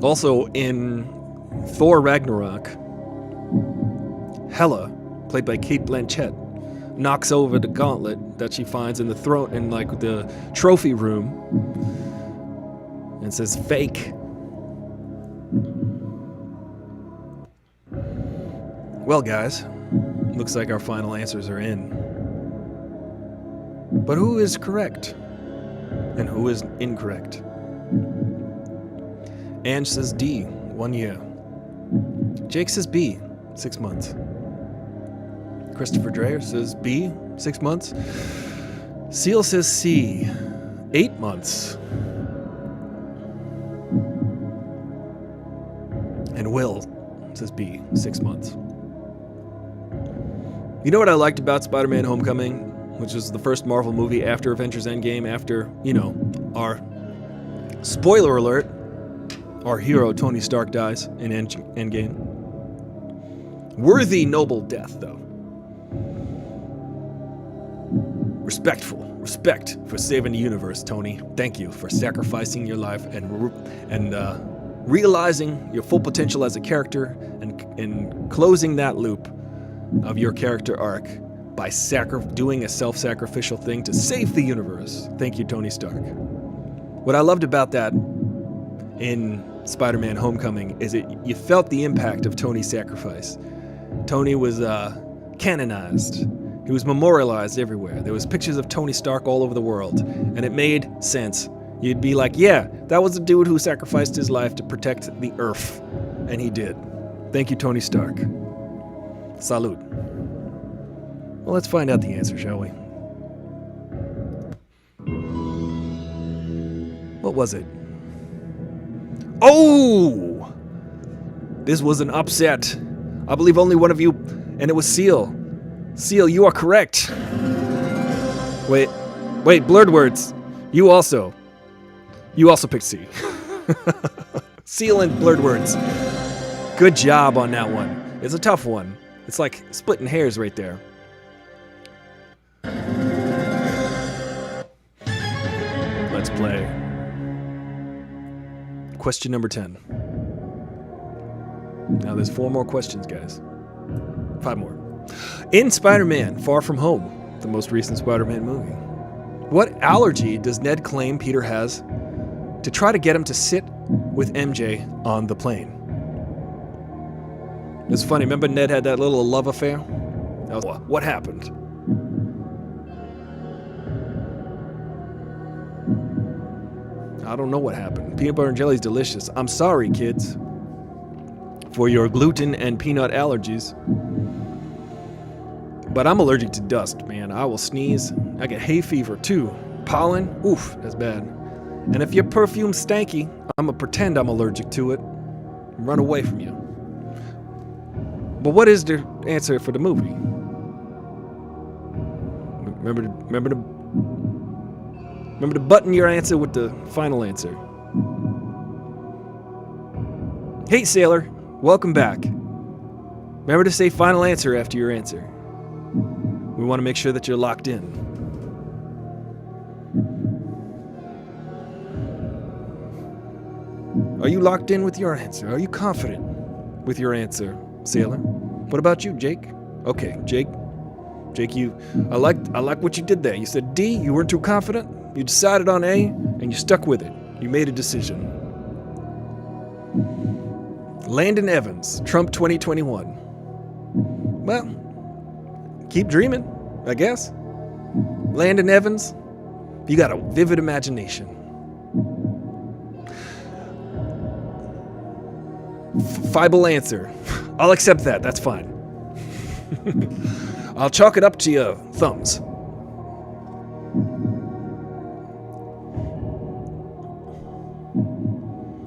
Also, in Thor Ragnarok, Hela, played by Cate Blanchett, knocks over the gauntlet that she finds in the throne, in like the trophy room, and says "fake." Well, guys, looks like our final answers are in. But who is correct? And who is incorrect? Ange says D, 1 year. Jake says B, 6 months. Christopher Dreyer says B, 6 months. Seal says C, 8 months. And Will says B, 6 months. You know what I liked about Spider-Man Homecoming, which was the first Marvel movie after Avengers Endgame, after, our spoiler alert, our hero Tony Stark dies in Endgame. Worthy noble death, though. Respect for saving the universe, Tony. Thank you for sacrificing your life and realizing your full potential as a character and closing that loop of your character arc by doing a self-sacrificial thing to save the universe. Thank you, Tony Stark. What I loved about that in Spider-Man Homecoming is you felt the impact of Tony's sacrifice. Tony was canonized. He was memorialized everywhere. There was pictures of Tony Stark all over the world, and it made sense. You'd be like, yeah, that was the dude who sacrificed his life to protect the Earth, and he did. Thank you, Tony Stark. Salute. Well, let's find out the answer, shall we? What was it? Oh! This was an upset. I believe only one of you, and it was Seal. Seal, you are correct. Wait, blurred words. You also picked C. Seal and blurred words. Good job on that one. It's a tough one. It's like splitting hairs right there. Let's play. Question number 10. Now there's 4 more questions, guys. 5 more. In Spider-Man Far From Home, the most recent Spider-Man movie, what allergy does Ned claim Peter has to try to get him to sit with MJ on the plane? It's funny, remember Ned had that little love affair? What happened? I don't know what happened. Peanut butter and jelly's delicious. I'm sorry, kids, for your gluten and peanut allergies. But I'm allergic to dust, man. I will sneeze. I get hay fever too. pollen, oof, that's bad. And if your perfume's stanky, I'ma pretend I'm allergic to it and run away from you. But what is the answer for the movie? Remember to button your answer with the final answer. Hey, Sailor, welcome back. Remember to say final answer after your answer. We want to make sure that you're locked in. Are you locked in with your answer? Are you confident with your answer, Sailor? What about you, Jake? Okay, Jake, I like what you did there. You said D, you weren't too confident. You decided on A, and you stuck with it. You made a decision. Landon Evans, Trump 2021. Well, keep dreaming, I guess. Landon Evans, you got a vivid imagination. Fible answer. I'll accept that, that's fine. I'll chalk it up to your thumbs.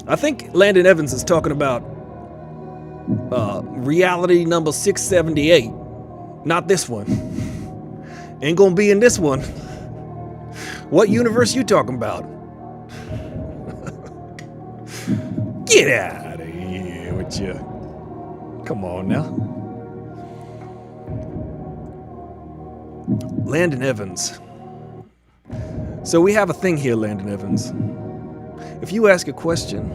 I think Landon Evans is talking about reality number 678. Not this one. Ain't gonna be in this one. What universe you talking about? Get out of here with you. Come on now. Landon Evans. So we have a thing here, Landon Evans. If you ask a question,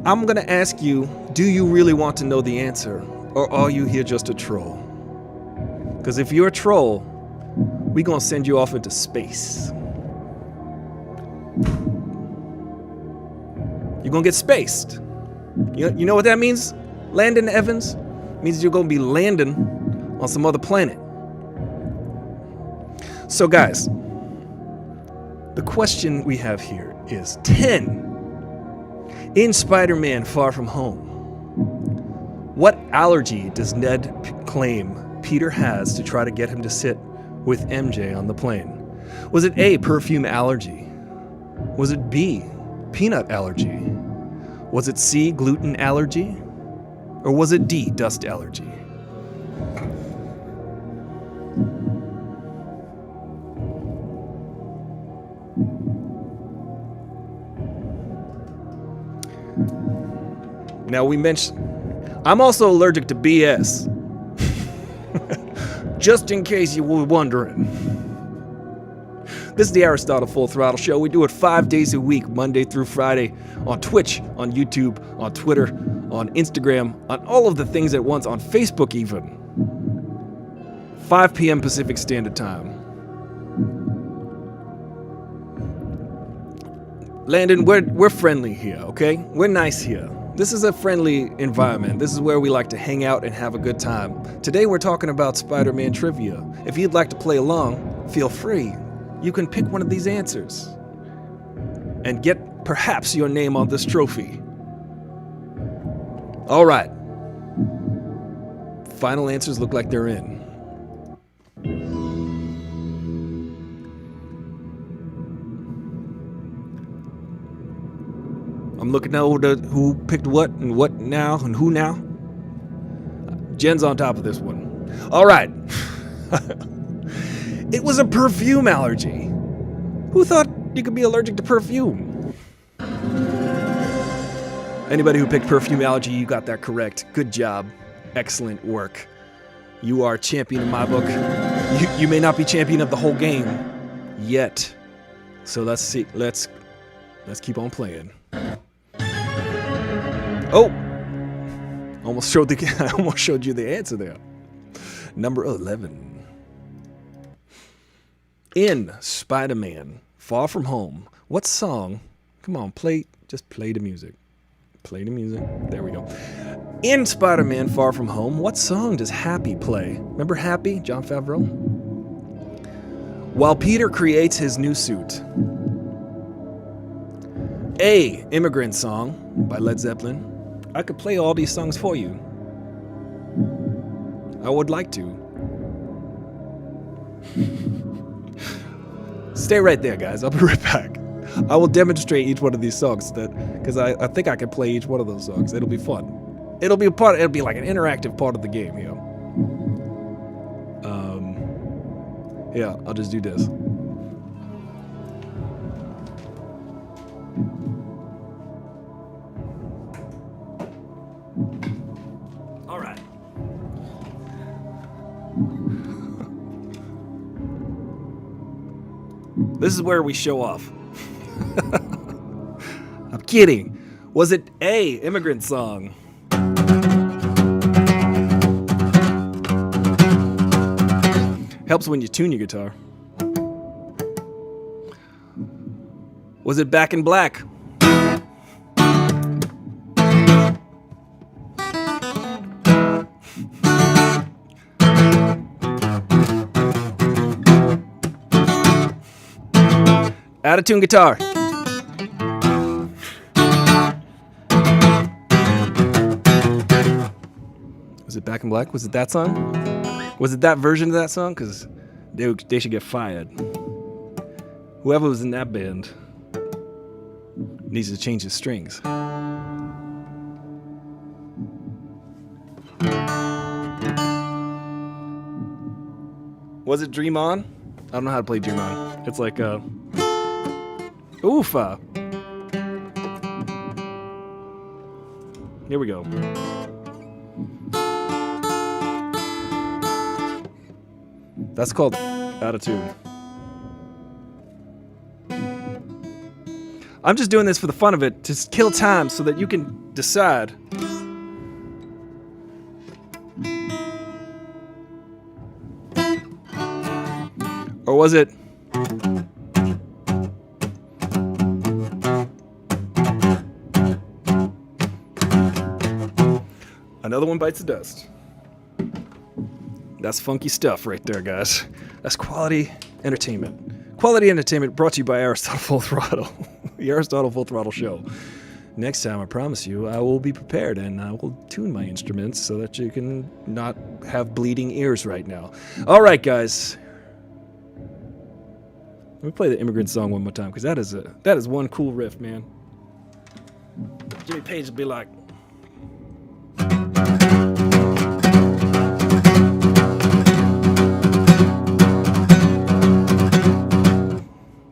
I'm gonna ask you, do you really want to know the answer? Or are you here just a troll? Because if you're a troll, we're gonna send you off into space. You're gonna get spaced. You know what that means, Landon Evans? It means you're gonna be landing on some other planet. So guys, the question we have here is 10. In Spider-Man Far From Home, what allergy does Ned claim Peter has to try to get him to sit with MJ on the plane? Was it A, perfume allergy? Was it B, peanut allergy? Was it C, gluten allergy? Or was it D, dust allergy? Now we mentioned, I'm also allergic to BS. Just in case you were wondering. This is the Aristotle Full Throttle Show. We do it 5 days a week, Monday through Friday, on Twitch, on YouTube, on Twitter, on Instagram, on all of the things at once, on Facebook even. 5 p.m. Pacific Standard Time. Landon, we're friendly here, okay? We're nice here. This is a friendly environment. This is where we like to hang out and have a good time. Today we're talking about Spider-Man trivia. If you'd like to play along, feel free. You can pick one of these answers and get perhaps your name on this trophy. All right. Final answers look like they're in. I'm looking over who picked what now and who now. Jen's on top of this one. All right. It was a perfume allergy. Who thought you could be allergic to perfume? Anybody who picked perfume allergy, you got that correct. Good job. Excellent work. You are champion in my book. You may not be champion of the whole game yet. So let's see. Let's keep on playing. Oh! I almost showed you the answer there. Number 11. In Spider-Man Far From Home, what song? Come on, just play the music. Play the music. There we go. In Spider-Man Far From Home, what song does Happy play? Remember Happy, Jon Favreau? While Peter creates his new suit. A, Immigrant Song by Led Zeppelin. I could play all these songs for you. I would like to. Stay right there, guys. I'll be right back. I will demonstrate each one of these songs because I think I can play each one of those songs. It'll be fun. It'll be like an interactive part of the game, you know. Yeah, I'll just do this. All right. This is where we show off. I'm kidding. Was it A, Immigrant Song? Helps when you tune your guitar. Was it Back in Black? Out of tune guitar. Was it Back in Black? Was it that song? Was it that version of that song? Because they should get fired. Whoever was in that band needs to change his strings. Was it Dream On? I don't know how to play Dream On. It's like oofa. Here we go. That's called Out of Tune. I'm just doing this for the fun of it, to kill time so that you can decide. Or was it Another One Bites the Dust? That's funky stuff right there, guys. That's quality entertainment. Quality entertainment brought to you by Aristotle Full Throttle. The Aristotle Full Throttle Show. Next time, I promise you, I will be prepared and I will tune my instruments so that you can not have bleeding ears right now. All right, guys. Let me play the Immigrant Song one more time, because that is one cool riff, man. Jimmy Page will be like...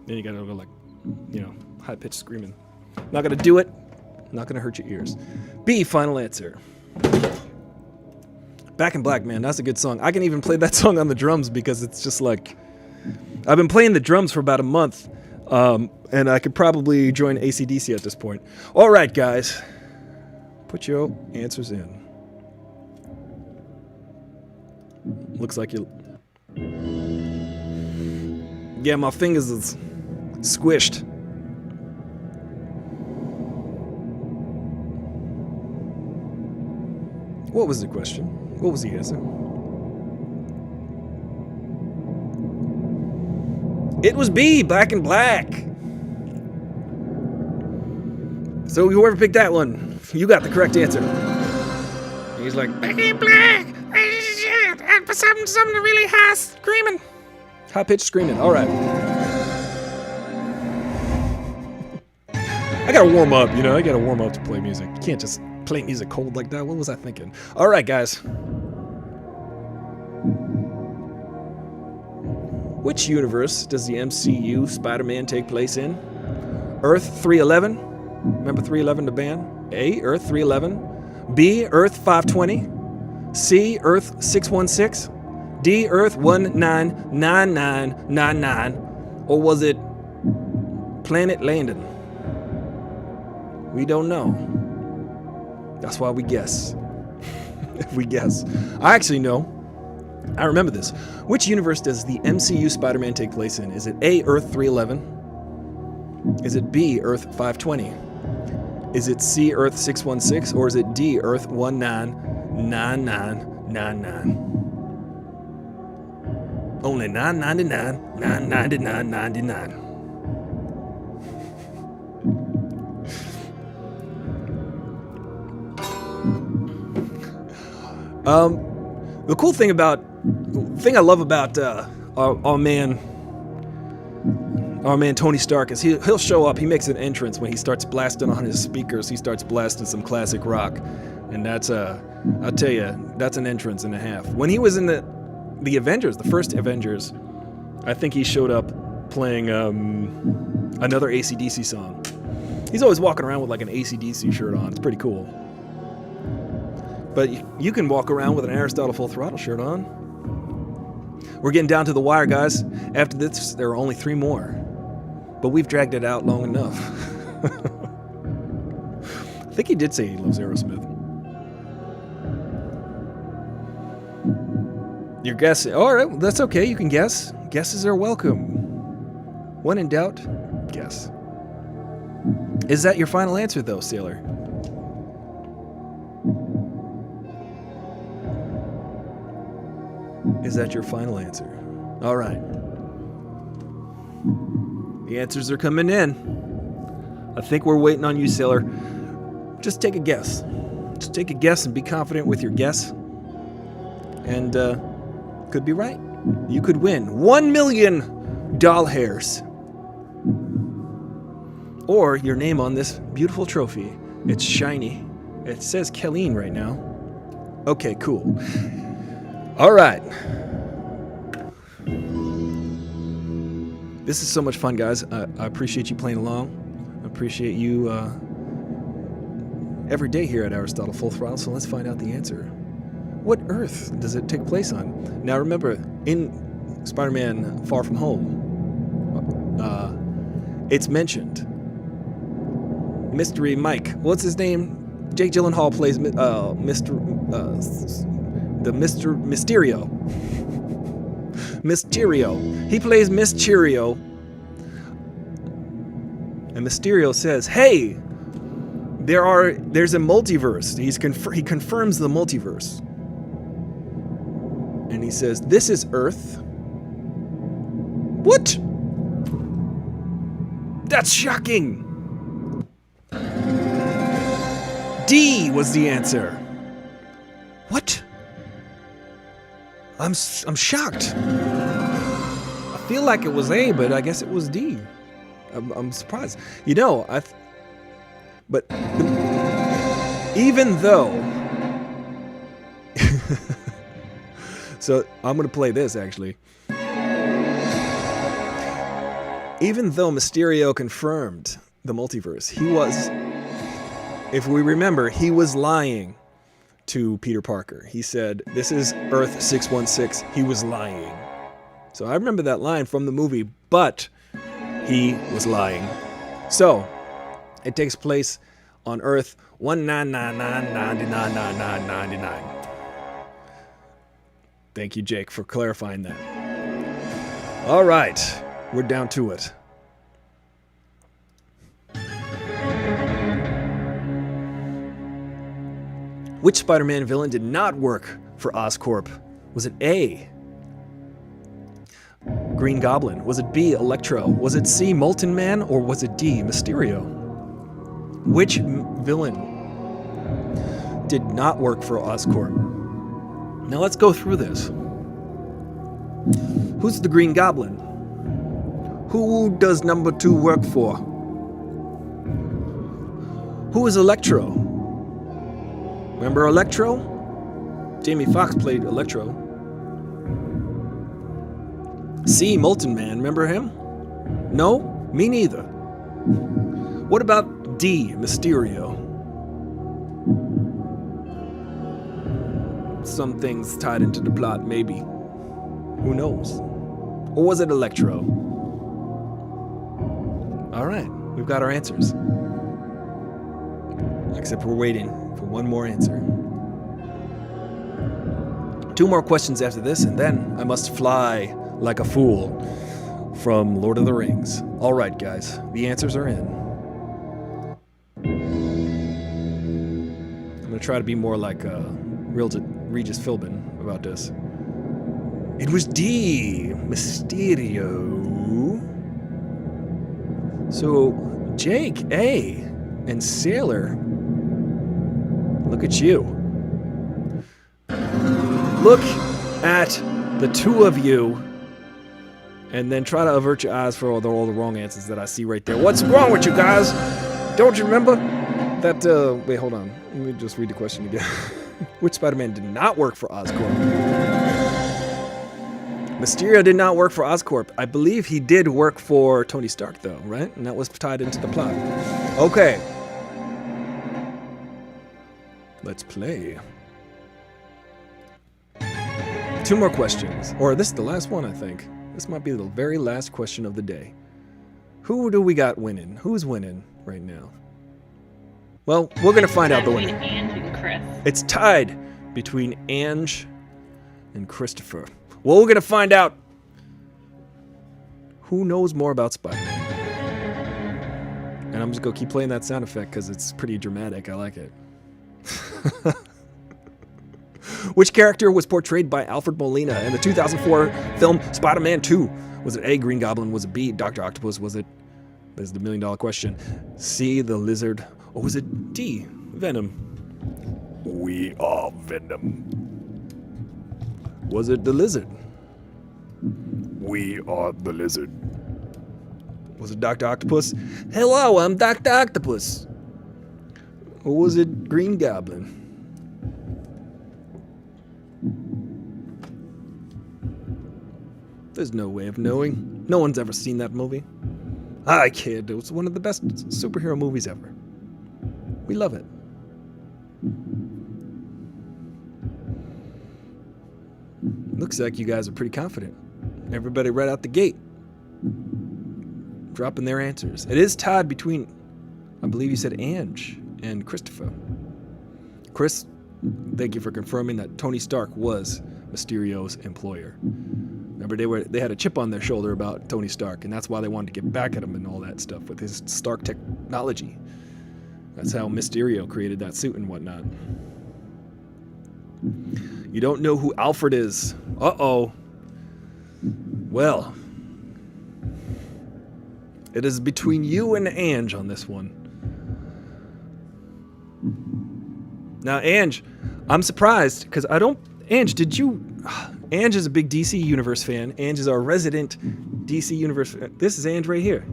Then you gotta go like, you know, high-pitched screaming. Not gonna do it. Not gonna hurt your ears. B, final answer. Back in Black, man, that's a good song. I can even play that song on the drums because it's just like... I've been playing the drums for about a month, and I could probably join AC/DC at this point. All right, guys. Put your answers in. Looks like you... Yeah, my fingers is squished. What was the question? What was the answer? It was B, Back in Black. So whoever picked that one, you got the correct answer. He's like, Back in Black. Something really high screaming. High-pitched screaming. All right. I gotta warm up, you know. I gotta warm up to play music. You can't just play music cold like that. What was I thinking? All right, guys. Which universe does the MCU Spider-Man take place in? Earth 311. Remember 311, the band? A, Earth 311. B, Earth 520. C, Earth 616. D, Earth 199999. Or was it Planet Landon? We don't know. That's why we guess. We guess. I actually know. I remember this. Which universe does the MCU Spider-Man take place in? Is it A, Earth 311? Is it B, Earth 520? Is it C, Earth 616? Or is it D, Earth 199999? Only 999, 999.99. The thing I love about our man, Our man Tony Stark he'll show up. He makes an entrance when he starts blasting on his speakers. He starts blasting some classic rock, and that's I'll tell you, that's an entrance and a half. When he was in the Avengers, the first Avengers, I think he showed up playing another AC/DC song. He's always walking around with like an AC/DC shirt on. It's pretty cool. But you can walk around with an Aristotle Full Throttle shirt on. We're getting down to the wire, guys. After this, there are only 3 more. But we've dragged it out long enough. I think he did say he loves Aerosmith. You're guessing. All right, that's okay. You can guess. Guesses are welcome. When in doubt, guess. Is that your final answer, though, Sailor? Is that your final answer? All right. The answers are coming in. I think we're waiting on you, Sailor. Just take a guess. Just take a guess and be confident with your guess. And could be right. You could win 1 million doll hairs. Or your name on this beautiful trophy. It's shiny. It says Kelleen right now. Okay, cool. All right. This is so much fun, guys. I appreciate you playing along. I appreciate you every day here at Aristotle Full Throttle, so let's find out the answer. What Earth does it take place on? Now remember, in Spider-Man Far From Home, it's mentioned. Mystery Mike. What's his name? Jake Gyllenhaal plays Mysterio. Mysterio. He plays Mysterio. And Mysterio says, "Hey, there's a multiverse." He confirms the multiverse. And he says, "This is Earth." What? That's shocking. D was the answer. What? I'm shocked. I feel like it was A, but I guess it was D. I'm surprised. You know, but even though, so I'm gonna play this actually. Even though Mysterio confirmed the multiverse, he was, if we remember, he was lying to Peter Parker. He said, "This is Earth 616. He was lying. So I remember that line from the movie, but he was lying. So it takes place on Earth 199999999. Thank you, Jake, for clarifying that. All right, we're down to it. Which Spider-Man villain did not work for Oscorp? Was it A, Green Goblin? Was it B, Electro? Was it C, Molten Man? Or was it D, Mysterio? Which villain did not work for Oscorp? Now let's go through this. Who's the Green Goblin? Who does number 2 work for? Who is Electro? Remember Electro? Jamie Foxx played Electro. C, Molten Man, remember him? No? Me neither. What about D, Mysterio? Some things tied into the plot, maybe. Who knows? Or was it Electro? Alright, we've got our answers. Except we're waiting for one more answer. 2 more questions after this, and then I must fly like a fool from Lord of the Rings. All right, guys, the answers are in. I'm going to try to be more like Regis Philbin about this. It was D, Mysterio. So, Jake, A, and Sailor, look at you. Look at the 2 of you And then try to avert your eyes for all the wrong answers that I see right there. What's wrong with you guys? Don't you remember that, wait, hold on. Let me just read the question again. Which Spider-Man did not work for Oscorp? Mysterio did not work for Oscorp. I believe he did work for Tony Stark, though, right? And that was tied into the plot. Okay. Let's play. 2 more questions. Or this is the last one, I think. This might be the very last question of the day. Who do we got winning? Who's winning right now? Well, we're going to find out the winner. Ange and Chris. It's tied between Ange and Christopher. Well, we're going to find out who knows more about Spider-Man. And I'm just going to keep playing that sound effect because it's pretty dramatic. I like it. Which character was portrayed by Alfred Molina in the 2004 film Spider-Man 2? Was it A, Green Goblin? Was it B, Dr. Octopus? Was it, there's the million-dollar question, C, the Lizard? Or was it D, Venom? We are Venom. Was it the Lizard? We are the Lizard. Was it Dr. Octopus? Hello, I'm Dr. Octopus. Or was it Green Goblin? There's no way of knowing. No one's ever seen that movie. I kid. It was one of the best superhero movies ever. We love it. Looks like you guys are pretty confident. Everybody right out the gate. Dropping their answers. It is tied between, I believe you said Ange and Christopher. Chris, thank you for confirming that Tony Stark was Mysterio's employer. Remember, they had a chip on their shoulder about Tony Stark, and that's why they wanted to get back at him and all that stuff with his Stark technology. That's how Mysterio created that suit and whatnot. You don't know who Alfred is. Uh-oh. Well, it is between you and Ange on this one. Now, Ange, I'm surprised because I don't... Ange, did you... Ange is a big DC Universe fan. Ange is our resident DC Universe... This is Ange right here.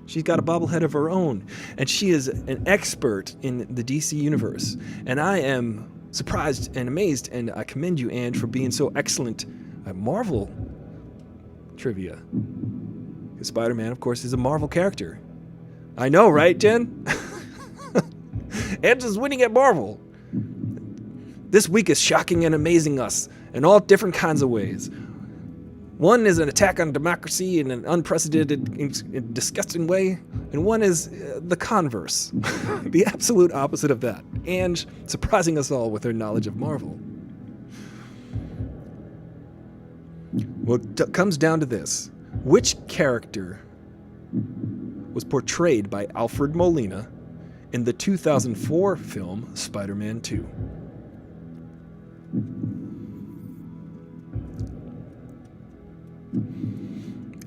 She's got a bobblehead of her own. And she is an expert in the DC Universe. And I am surprised and amazed, and I commend you, Ange, for being so excellent at Marvel trivia. Because Spider-Man, of course, is a Marvel character. I know, right, Jen? Ange is winning at Marvel. This week is shocking and amazing us in all different kinds of ways. One is an attack on democracy in an unprecedented, disgusting way, and one is the converse, the absolute opposite of that. Ange surprising us all with her knowledge of Marvel. Well, it comes down to this. Which character was portrayed by Alfred Molina in the 2004 film Spider-Man 2?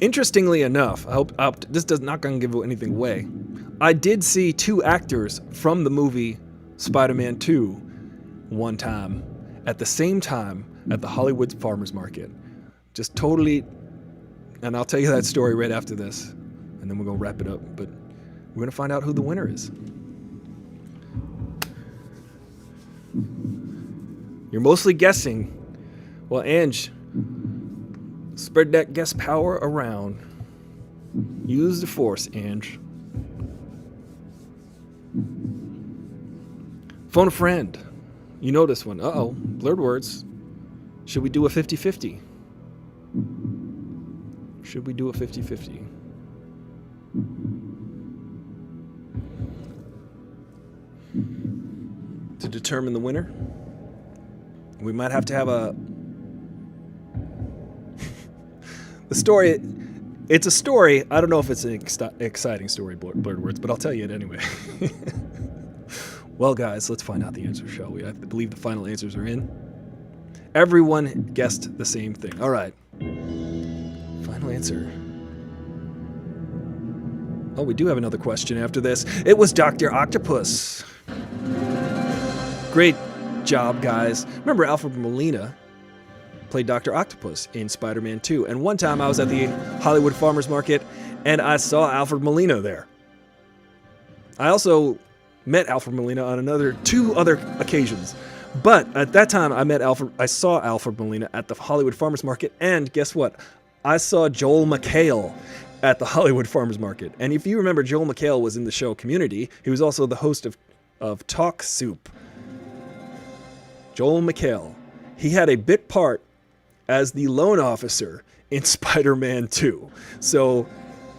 Interestingly enough, I hope this does not going to give anything away. I did see 2 actors from the movie Spider-Man 2 one time, at the same time at the Hollywood Farmers Market. Just totally, and I'll tell you that story right after this, and then we're going to wrap it up. But we're going to find out who the winner is. You're mostly guessing. Well, Ange, spread that guess power around. Use the force, Ange. Phone a friend. You know this one. Uh-oh. Blurred words. Should we do a 50-50? Should we do a 50-50? To determine the winner, we might have to have the story. It's a story. I don't know if it's an exciting story, blurred words, but I'll tell you it anyway. Well, guys, let's find out the answer, shall we? I believe the final answers are in. Everyone guessed the same thing. All right. Final answer. Oh, we do have another question after this. It was Dr. Octopus. Great job, guys. Remember, Alfred Molina played Dr. Octopus in Spider-Man 2. And one time I was at the Hollywood Farmers Market and I saw Alfred Molina there. I also met Alfred Molina on two other occasions. But at that time I saw Alfred Molina at the Hollywood Farmers Market, and guess what? I saw Joel McHale at the Hollywood Farmers Market. And if you remember, Joel McHale was in the show Community. He was also the host of Talk Soup. Joel McHale. He had a bit part as the loan officer in Spider-Man 2. So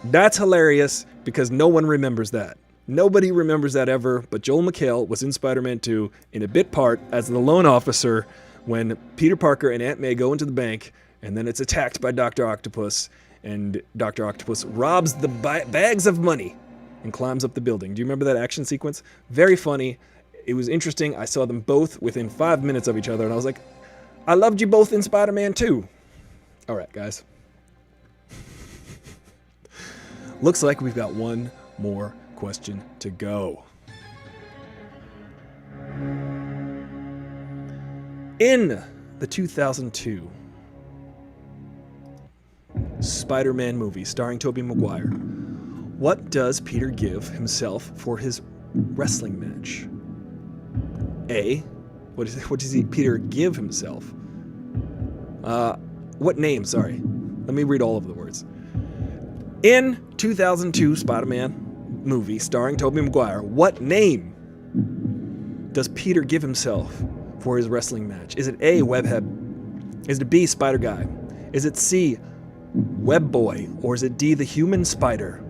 that's hilarious because no one remembers that. Nobody remembers that ever, but Joel McHale was in Spider-Man 2 in a bit part as the loan officer when Peter Parker and Aunt May go into the bank, and then it's attacked by Dr. Octopus, and Dr. Octopus robs the bags of money and climbs up the building. Do you remember that action sequence? Very funny. It was interesting. I saw them both within 5 minutes of each other, and I was like, I loved you both in Spider-Man 2. All right, guys. Looks like we've got one more question to go. In the 2002 Spider-Man movie starring Tobey Maguire, what does Peter give himself for his wrestling match? A, what does Peter give himself? What name? Sorry. Let me read all of the words. In 2002 Spider-Man movie starring Tobey Maguire, what name does Peter give himself for his wrestling match? Is it A, Webhead? Is it B, Spider Guy? Is it C, Web Boy? Or is it D, the Human Spider?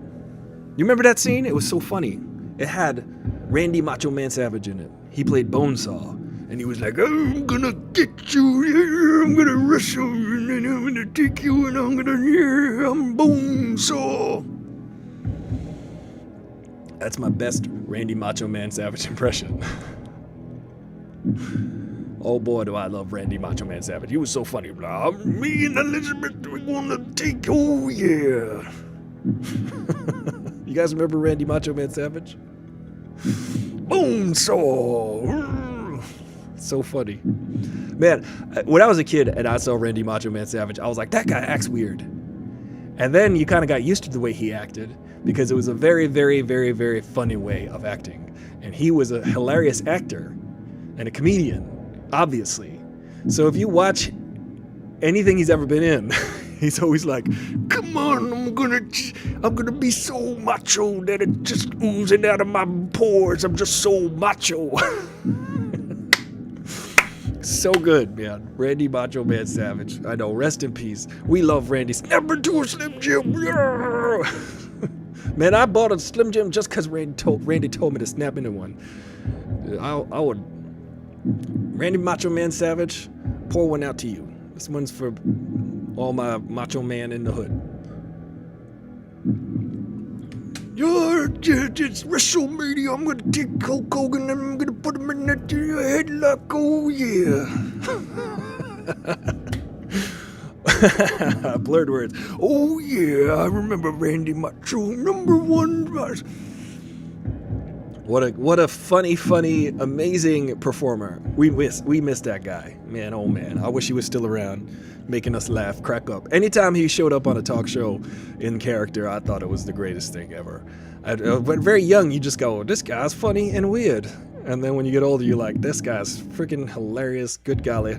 You remember that scene? It was so funny. It had Randy Macho Man Savage in it. He played Bonesaw. And he was like, I'm gonna get you, yeah, I'm gonna wrestle you, and then I'm gonna take you, and I'm Bonesaw. That's my best Randy Macho Man Savage impression. Oh boy, do I love Randy Macho Man Savage. He was so funny. Me and Elizabeth, we're gonna take, oh yeah. You guys remember Randy Macho Man Savage? Bonesaw. So funny. Man, when I was a kid and I saw Randy Macho Man Savage, I was like, that guy acts weird. And then you kind of got used to the way he acted because it was a very, very, very, very funny way of acting. And he was a hilarious actor and a comedian, obviously. So if you watch anything he's ever been in, he's always like, come on, I'm gonna be so macho that it just oozing out of my pores. I'm just so macho. So good, man. Randy Macho Man Savage. I know, rest in peace. We love Randy. Snap into a Slim Jim. Man, I bought a Slim Jim just because Randy told me to snap into one. I would. Randy Macho Man Savage, pour one out to you. This one's for all my macho man in the hood. It's WrestleMania. I'm gonna take Hulk Hogan and I'm gonna put him in that headlock. Oh yeah. Blurred words. Oh yeah, I remember Randy Macho, #1. What a funny, amazing performer. We missed that guy. Man, oh man. I wish he was still around, making us laugh, crack up. Anytime he showed up on a talk show in character, I thought it was the greatest thing ever. But very young, you just go, this guy's funny and weird. And then when you get older, you're like, this guy's freaking hilarious. Good golly.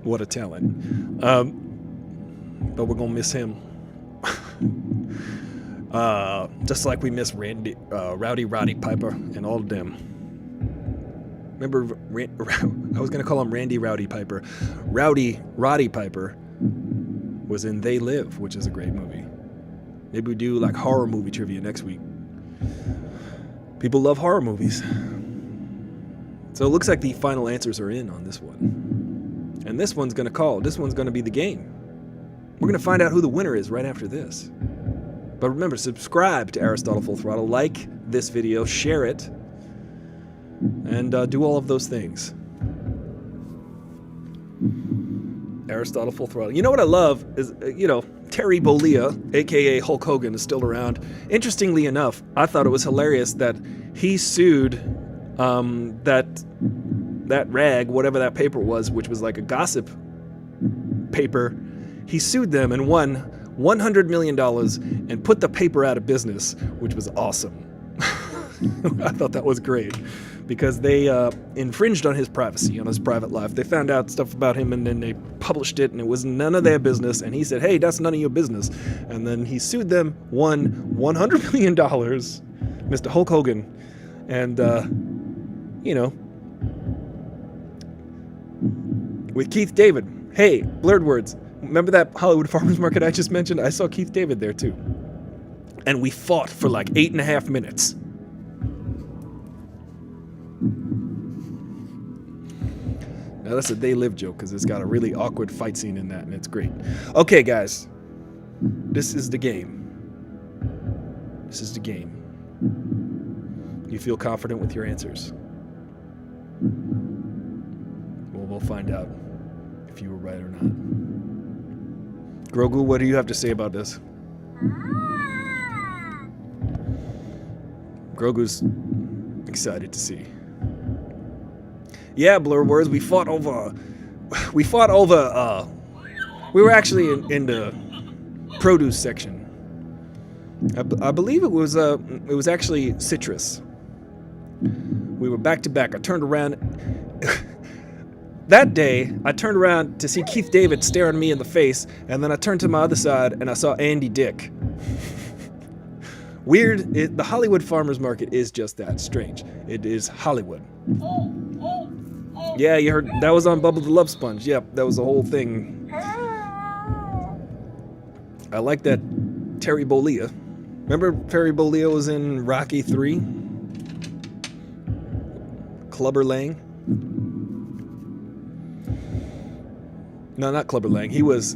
What a talent. But we're gonna miss him. Just like we miss Rowdy Roddy Piper and all of them. Remember, I was going to call him Randy Rowdy Piper. Rowdy Roddy Piper was in They Live, which is a great movie. Maybe we do like horror movie trivia next week. People love horror movies. So it looks like the final answers are in on this one. And this one's going to be the game. We're going to find out who the winner is right after this. But remember, subscribe to Aristotle Full Throttle, like this video, share it, and do all of those things. Aristotle Full Throttle. You know what I love is, Terry Bollea, a.k.a. Hulk Hogan, is still around. Interestingly enough, I thought it was hilarious that he sued that rag, whatever that paper was, which was like a gossip paper. He sued them and won $100 million and put the paper out of business, which was awesome. I thought that was great because they infringed on his privacy, on his private life. They found out stuff about him and then they published it and it was none of their business. And he said, hey, that's none of your business. And then he sued them, won $100 million, Mr. Hulk Hogan. And, with Keith David. Hey, Blurred Words. Remember that Hollywood Farmers Market I just mentioned? I saw Keith David there too. And we fought for like 8.5 minutes. Now that's a They Live joke because it's got a really awkward fight scene in that and it's great. Okay, guys. This is the game. This is the game. You feel confident with your answers? Well, we'll find out if you were right or not. Grogu, what do you have to say about this? Grogu's excited to see. Yeah, Blur Words, we fought over, we were actually in the produce section. I believe it was actually citrus. We were back to back. I turned around. That day, I turned around to see Keith David staring me in the face, and then I turned to my other side and I saw Andy Dick. Weird. The Hollywood Farmers Market is just that strange. It is Hollywood. Yeah, you heard that was on Bubble the Love Sponge. Yep, that was the whole thing. I like that Terry Bollea. Remember Terry Bollea was in Rocky 3? Clubber Lang? No, not Clubber Lang. He was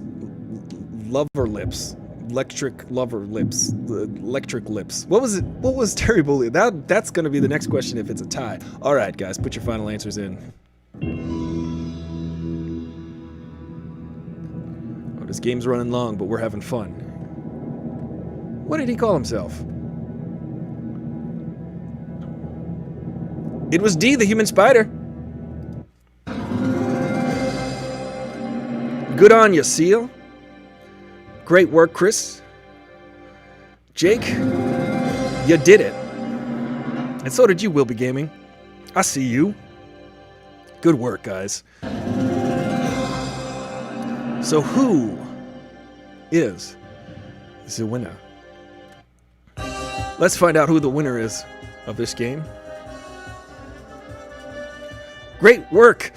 Lover Lips. Electric Lover Lips. Electric Lips. What was it? What was Terry Bollea? That's going to be the next question if it's a tie. All right, guys, put your final answers in. Oh, this game's running long, but we're having fun. What did he call himself? It was D, the human spider. Good on you, Seal. Great work, Chris. Jake, you did it. And so did you, Will Be Gaming. I see you. Good work, guys. So who is the winner? Let's find out who the winner is of this game. Great work,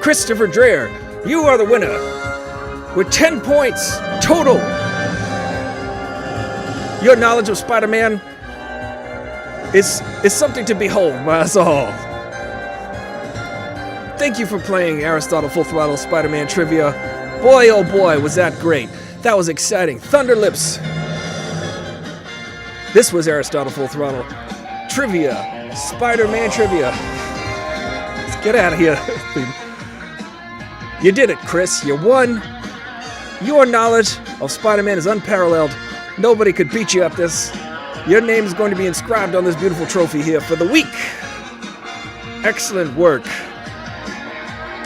Christopher Dreher. You are the winner with 10 points total. Your knowledge of Spider-Man is something to behold by us all. Thank you for playing Aristotle Full Throttle Spider-Man Trivia. Boy, oh boy, was that great. That was exciting. Thunderlips. This was Aristotle Full Throttle Trivia. Spider-Man Trivia. Let's get out of here. You did it, Chris. You won. Your knowledge of Spider-Man is unparalleled. Nobody could beat you at this. Your name is going to be inscribed on this beautiful trophy here for the week. Excellent work.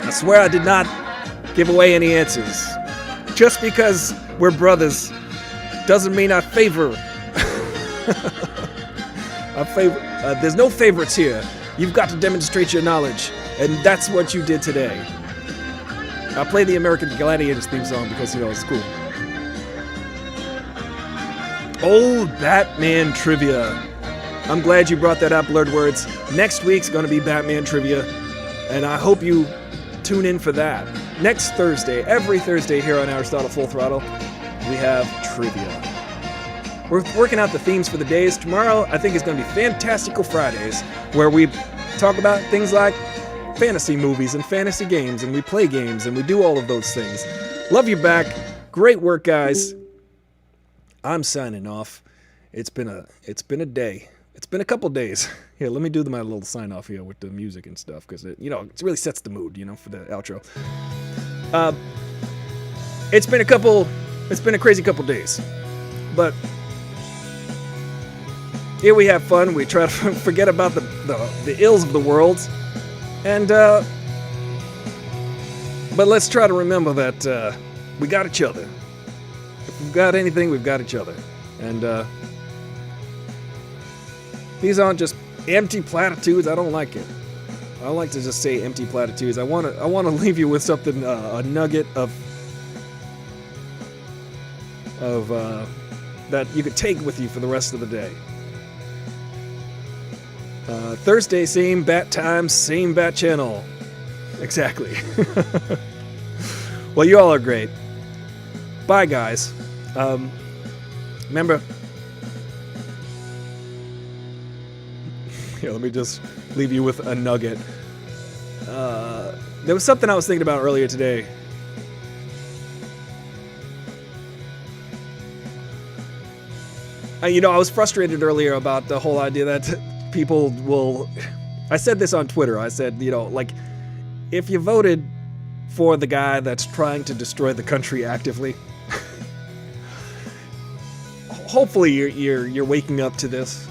I swear I did not give away any answers. Just because we're brothers doesn't mean I favor. There's no favorites here. You've got to demonstrate your knowledge, and that's what you did today. I play the American Gladiators theme song because, it's cool. Oh, Batman Trivia. I'm glad you brought that up, Blurred Words. Next week's going to be Batman Trivia, and I hope you tune in for that. Next Thursday, every Thursday here on Aristotle Full Throttle, we have trivia. We're working out the themes for the days. Tomorrow, I think, is going to be Fantastical Fridays, where we talk about things like fantasy movies and fantasy games, and we play games, and we do all of those things. Love you back. Great work, guys. I'm signing off. It's been a day. It's been a couple days. Here, let me do my little sign off here with the music and stuff, because it really sets the mood, for the outro. It's been a crazy couple days, but here we have fun. We try to forget about the ills of the world, and But let's try to remember that we got each other. If we've got anything, we've got each other. And these aren't just empty platitudes. I don't like it. I don't like to just say empty platitudes. I want to leave you with something, a nugget of that you could take with you for the rest of the day. Thursday, same bat time, same bat channel. Exactly. Well, you all are great. Bye, guys. Remember, here, let me just leave you with a nugget. There was something I was thinking about earlier today. I was frustrated earlier about the whole idea that people will... I said this on Twitter. I said, like, if you voted for the guy that's trying to destroy the country actively, hopefully you're waking up to this.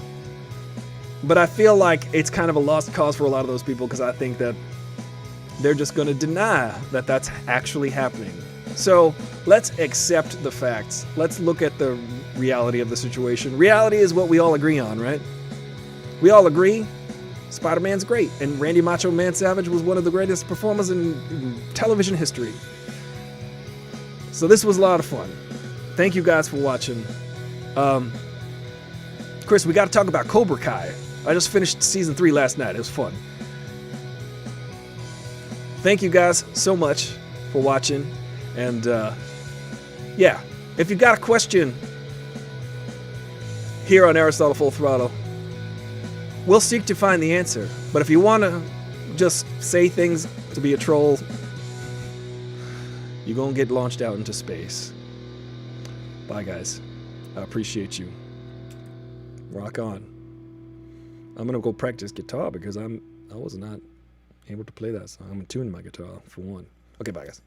But I feel like it's kind of a lost cause for a lot of those people because I think that they're just going to deny that that's actually happening. So let's accept the facts. Let's look at the reality of the situation. Reality is what we all agree on, right? We all agree Spider-Man's great, and Randy Macho Man Savage was one of the greatest performers in television history. So this was a lot of fun. Thank you guys for watching. Chris, we got to talk about Cobra Kai. I just finished season 3 last night. It was fun. Thank you guys so much for watching. And yeah, if you got a question here on Aristotle Full Throttle, we'll seek to find the answer. But if you want to just say things to be a troll, you're going to get launched out into space. Bye, guys. I appreciate you. Rock on. I'm going to go practice guitar because I was not able to play that song. I'm tuning my guitar, for one. Okay, bye, guys.